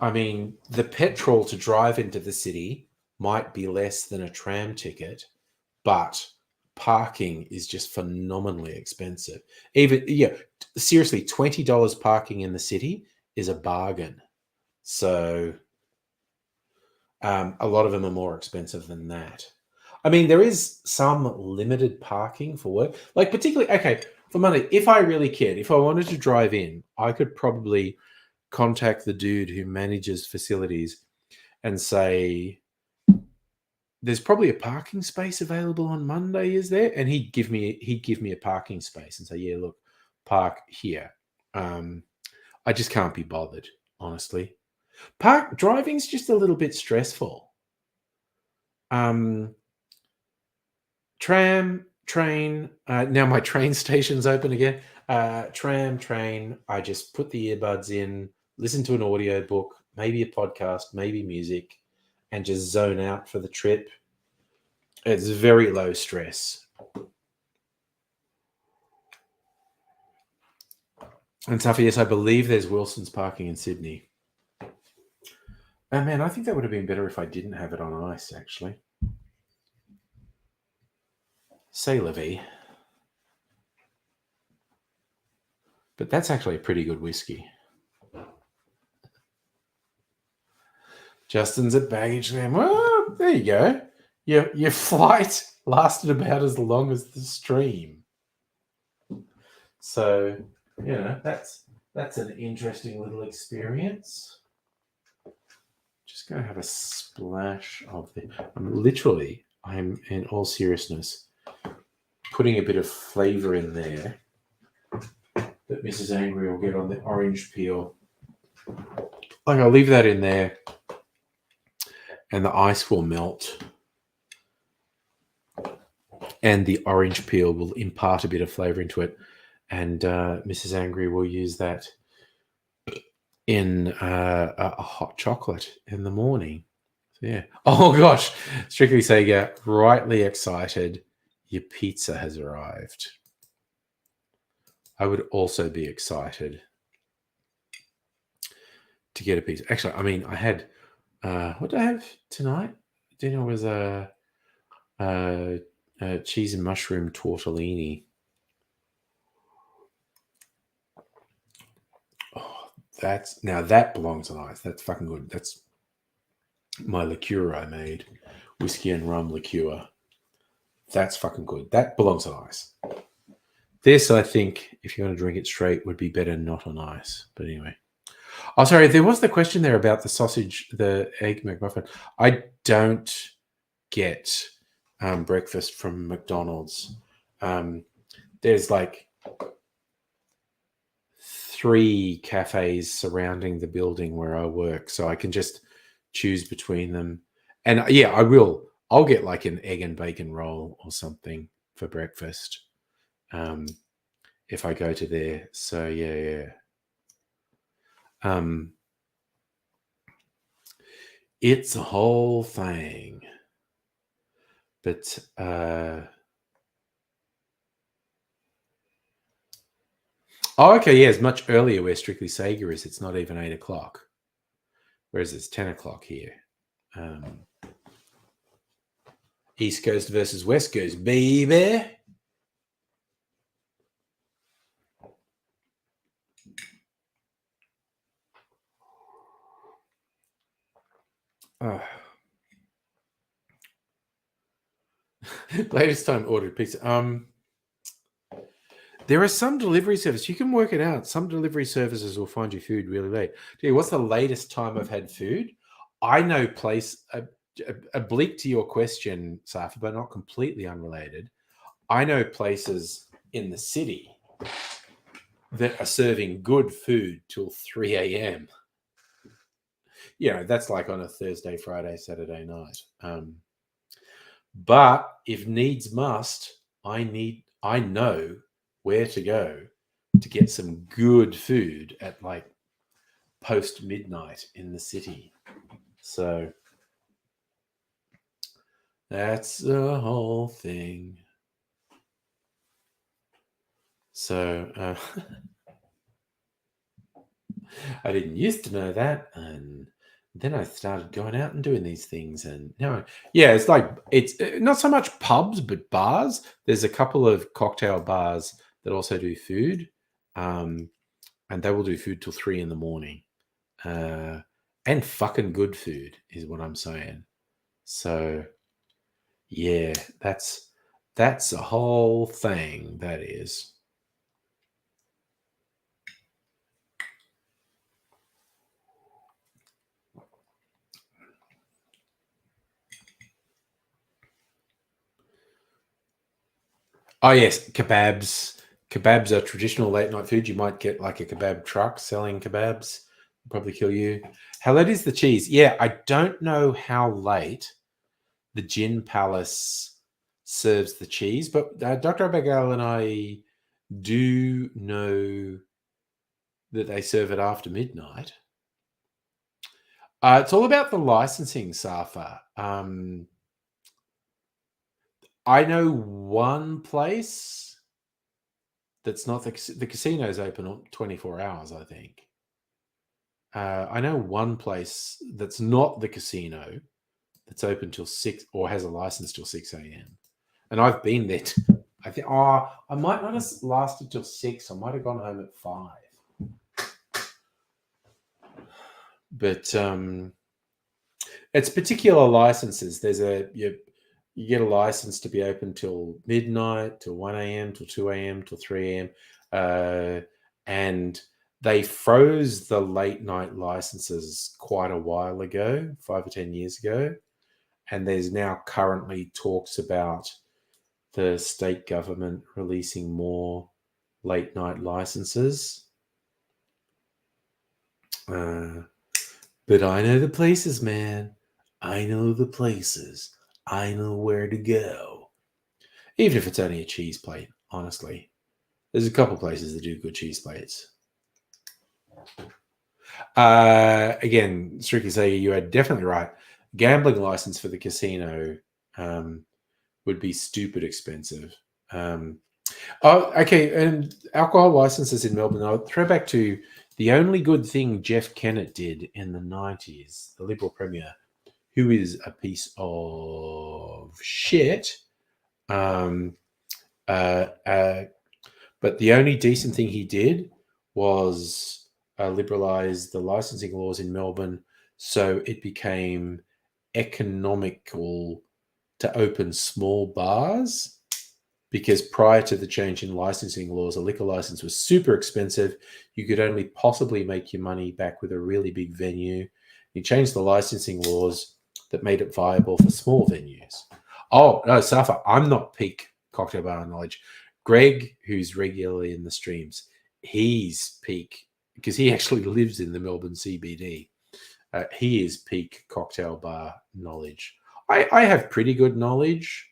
I mean, the petrol to drive into the city might be less than a tram ticket, but parking is just phenomenally expensive. Seriously, $20 parking in the city is a bargain. So a lot of them are more expensive than that. I mean, there is some limited parking for work, like particularly, okay, for money, if I really cared, if I wanted to drive in, I could probably contact the dude who manages facilities and say, there's probably a parking space available on Monday, is there? And he'd give me a parking space and say, yeah, look, park here. I just can't be bothered, honestly. Driving's just a little bit stressful. Tram, train. Now my train station's open again. Tram, train. I just put the earbuds in, listen to an audio book, maybe a podcast, maybe music, and just zone out for the trip. It's very low stress. And Safi, yes, I believe there's Wilson's parking in Sydney. Oh man, I think that would have been better if I didn't have it on ice, actually. Say la vie. But that's actually a pretty good whiskey. Justin's at baggage claim. Well, there you go. Your flight lasted about as long as the stream. So, that's an interesting little experience. Just going to have a splash of the... I'm in all seriousness putting a bit of flavor in there that Mrs. Angry will get on the orange peel. Like, I'll leave that in there and the ice will melt and the orange peel will impart a bit of flavor into it. And Mrs. Angry will use that in a hot chocolate in the morning. So, yeah. Oh, gosh. Strictly Sega, rightly excited. Your pizza has arrived. I would also be excited to get a pizza. Actually, I mean, I had... what did I have tonight? Dinner was a cheese and mushroom tortellini. that belongs on ice. That's fucking good. That's my liqueur I made, whiskey and rum liqueur. That's fucking good. That belongs on ice. This, I think, if you want to drink it straight, would be better not on ice. But anyway. Oh, sorry. There was the question there about the sausage, the egg McMuffin. I don't get breakfast from McDonald's. There's like 3 cafes surrounding the building where I work, so I can just choose between them. And yeah, I will. I'll get like an egg and bacon roll or something for breakfast if I go to there. So yeah. It's a whole thing. But oh, okay, yeah, it's much earlier where Strictly Sega is. It's not even 8 o'clock, whereas it's 10 o'clock here. East Coast versus West Coast, baby. Latest time ordered pizza. There are some delivery services. You can work it out. Some delivery services will find you food really late. Dude, what's the latest time I've had food? I know place a bleak to your question, Safa, but not completely unrelated. I know places in the city that are serving good food till 3 a.m. You know, that's like on a Thursday, Friday, Saturday night. But if needs must, I know where to go to get some good food at like post midnight in the city. So that's the whole thing. So I didn't used to know that, and then I started going out and doing these things. And yeah, it's like it's not so much pubs but bars. There's a couple of cocktail bars that also do food, and they will do food till 3 a.m. And fucking good food is what I'm saying. So yeah, that's a whole thing. That is. Oh yes, kebabs. Kebabs are traditional late night food. You might get like a kebab truck selling kebabs. Probably kill you. How late is the cheese? Yeah, I don't know how late the Gin Palace serves the cheese, but Dr. Abigail and I do know that they serve it after midnight. It's all about the licensing, Safa. I know one place that's not the casino's open 24 hours, I think. I know one place that's not the casino that's open till 6 or has a license till 6 a.m. And I've been there. I think, I might not have lasted till 6. I might have gone home at 5. But it's particular licenses. There's you get a license to be open till midnight, till 1 a.m., till 2 a.m., till 3 a.m. And they froze the late night licenses quite a while ago, 5 or 10 years ago. And there's now currently talks about the state government releasing more late night licenses. But I know the places, man. I know the places. I know where to go. Even if it's only a cheese plate, honestly. There's a couple places that do good cheese plates. Again, Strictly Sega, you are definitely right. Gambling license for the casino would be stupid expensive. Okay, and alcohol licenses in Melbourne. I'll throw back to the only good thing Jeff Kennett did in the 90s, the Liberal Premier, who is a piece of shit. But the only decent thing he did was liberalised the licensing laws in Melbourne, so it became economical to open small bars. Because prior to the change in licensing laws, a liquor license was super expensive. You could only possibly make your money back with a really big venue. You changed the licensing laws that made it viable for small venues. Oh, no, Safa, I'm not peak cocktail bar knowledge. Greg, who's regularly in the streams, he's peak because he actually lives in the Melbourne CBD. He is peak cocktail bar knowledge. I have pretty good knowledge.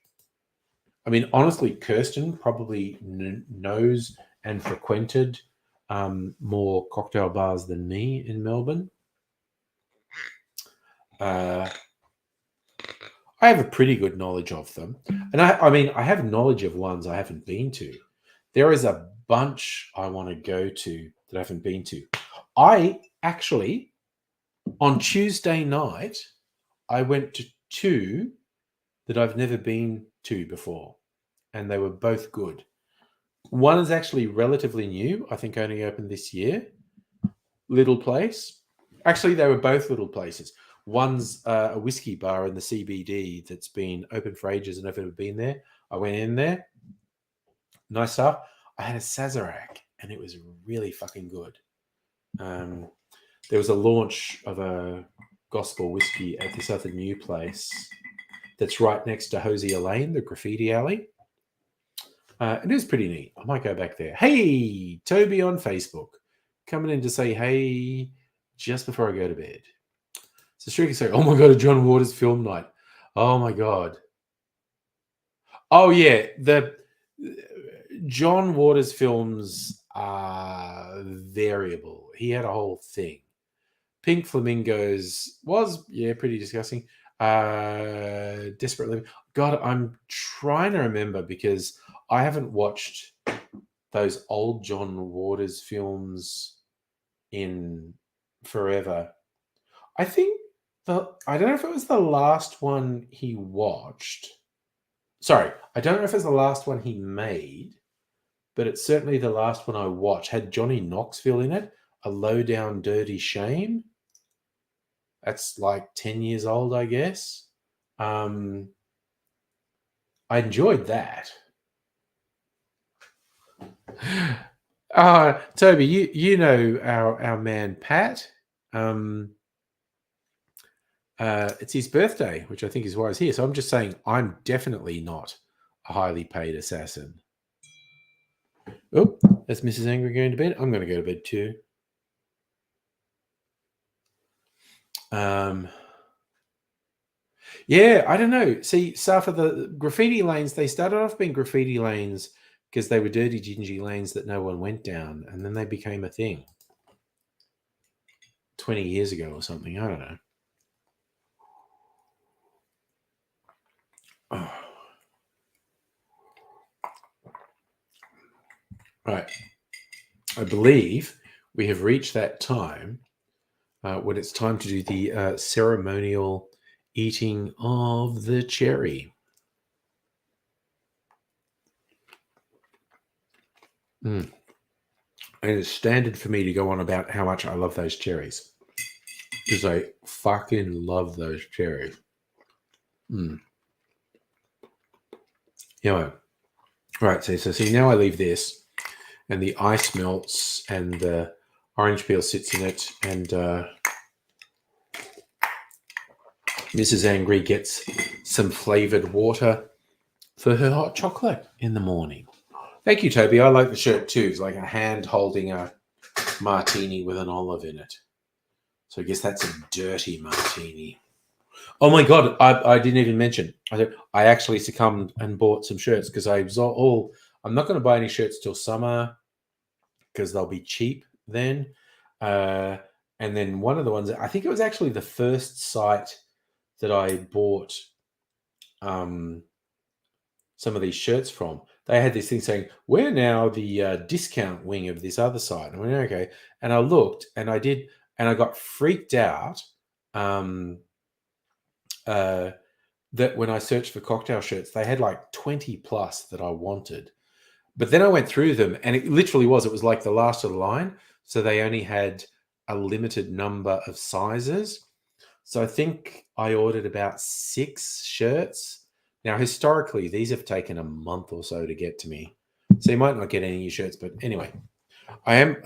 I mean, honestly, Kirsten probably knows and frequented more cocktail bars than me in Melbourne. I have a pretty good knowledge of them. And I mean, I have knowledge of ones I haven't been to. There is a bunch I want to go to that I haven't been to. I actually, on Tuesday night, I went to two that I've never been to before, and they were both good. One is actually relatively new. I think only opened this year. Little place. Actually, they were both little places. One's a whiskey bar in the CBD that's been open for ages and I've never been there. I went in there. Nice stuff. I had a Sazerac and it was really fucking good. There was a launch of a gospel whiskey at this other new place that's right next to Hosier Lane, the graffiti alley. It is pretty neat. I might go back there. Hey, Toby on Facebook. Coming in to say hey just before I go to bed. So Shrieky say, oh my God, a John Waters film night. Oh my God. Oh yeah, the John Waters films are variable. He had a whole thing. Pink Flamingos was, pretty disgusting. Desperate Living. God, I'm trying to remember because I haven't watched those old John Waters films in forever. I think I don't know if it was the last one he watched. Sorry, I don't know if it's the last one he made, but it's certainly the last one I watched. Had Johnny Knoxville in it, A Low Down Dirty Shame. That's like 10 years old, I guess. I enjoyed that. Toby, you know our man Pat. It's his birthday, which I think is why he's here. So I'm just saying I'm definitely not a highly paid assassin. Oh, that's Mrs. Angry going to bed. I'm going to go to bed too. Yeah, I don't know. See, Safa, the graffiti lanes, they started off being graffiti lanes because they were dirty, dingy lanes that no one went down. And then they became a thing 20 years ago or something. I don't know. Oh. Right. I believe we have reached that time when it's time to do the ceremonial eating of the cherry. And it's standard for me to go on about how much I love those cherries because I fucking love those cherries. Yeah. Right. So see, now I leave this and the ice melts and the orange peel sits in it and Mrs. Angry gets some flavored water for her hot chocolate in the morning. Thank you, Toby. I like the shirt too. It's like a hand holding a martini with an olive in it. So I guess that's a dirty martini. Oh my God, I didn't even mention. I actually succumbed and bought some shirts because I'm not going to buy any shirts till summer because they'll be cheap then. And then one of the ones, I think it was actually the first site that I bought some of these shirts from. They had this thing saying, we're now the discount wing of this other site. And I went, okay. And I looked and I did, and I got freaked out that when I searched for cocktail shirts, they had like 20 plus that I wanted. But then I went through them and it literally was like the last of the line. So they only had a limited number of sizes. So I think I ordered about 6 shirts. Now, historically, these have taken a month or so to get to me. So you might not get any new shirts, but anyway, I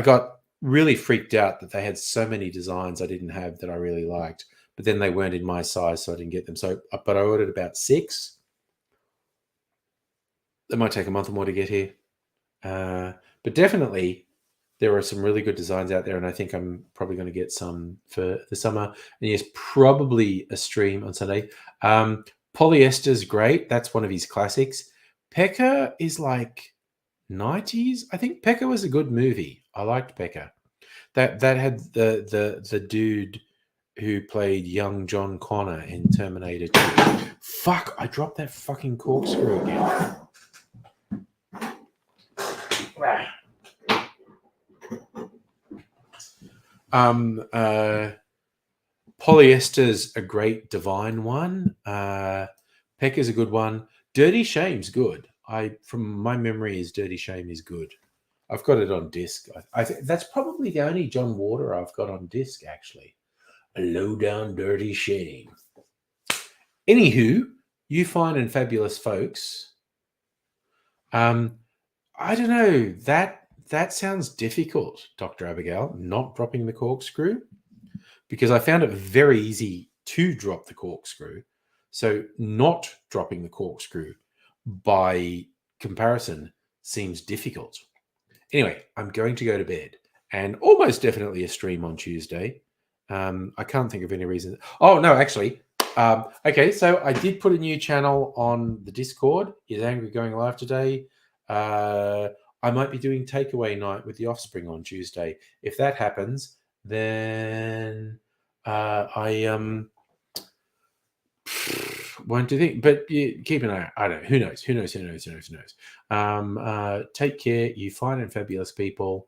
got really freaked out that they had so many designs I didn't have that I really liked, but then they weren't in my size, so I didn't get them. So, but I ordered about 6. It might take a month or more to get here. But definitely there are some really good designs out there, and I think I'm probably going to get some for the summer. And yes, probably a stream on Sunday. Polyester's great. That's one of his classics. Pekka is like 90s. I think Pekka was a good movie. I liked Pekka. That had the dude who played young John Connor in Terminator 2. Fuck, I dropped that fucking corkscrew again. Polyester's a great Divine one. Pekka's a good one. Dirty Shame's good. From my memory, is Dirty Shame is good. I've got it on disc. I think that's probably the only John Water I've got on disc, actually. A low down Dirty Shame. Anywho, you fine and fabulous folks. I don't know. That sounds difficult, Dr. Abigail, not dropping the corkscrew, because I found it very easy to drop the corkscrew. So not dropping the corkscrew by comparison seems difficult. Anyway, I'm going to go to bed, and almost definitely a stream on Tuesday. I can't think of any reason. Oh, no, actually. Okay, so I did put a new channel on the Discord. Is Angry going live today? I might be doing takeaway night with the Offspring on Tuesday. If that happens, then I won't do anything. But keep an eye out. I don't know. Who knows? Who knows? Take care, you fine and fabulous people.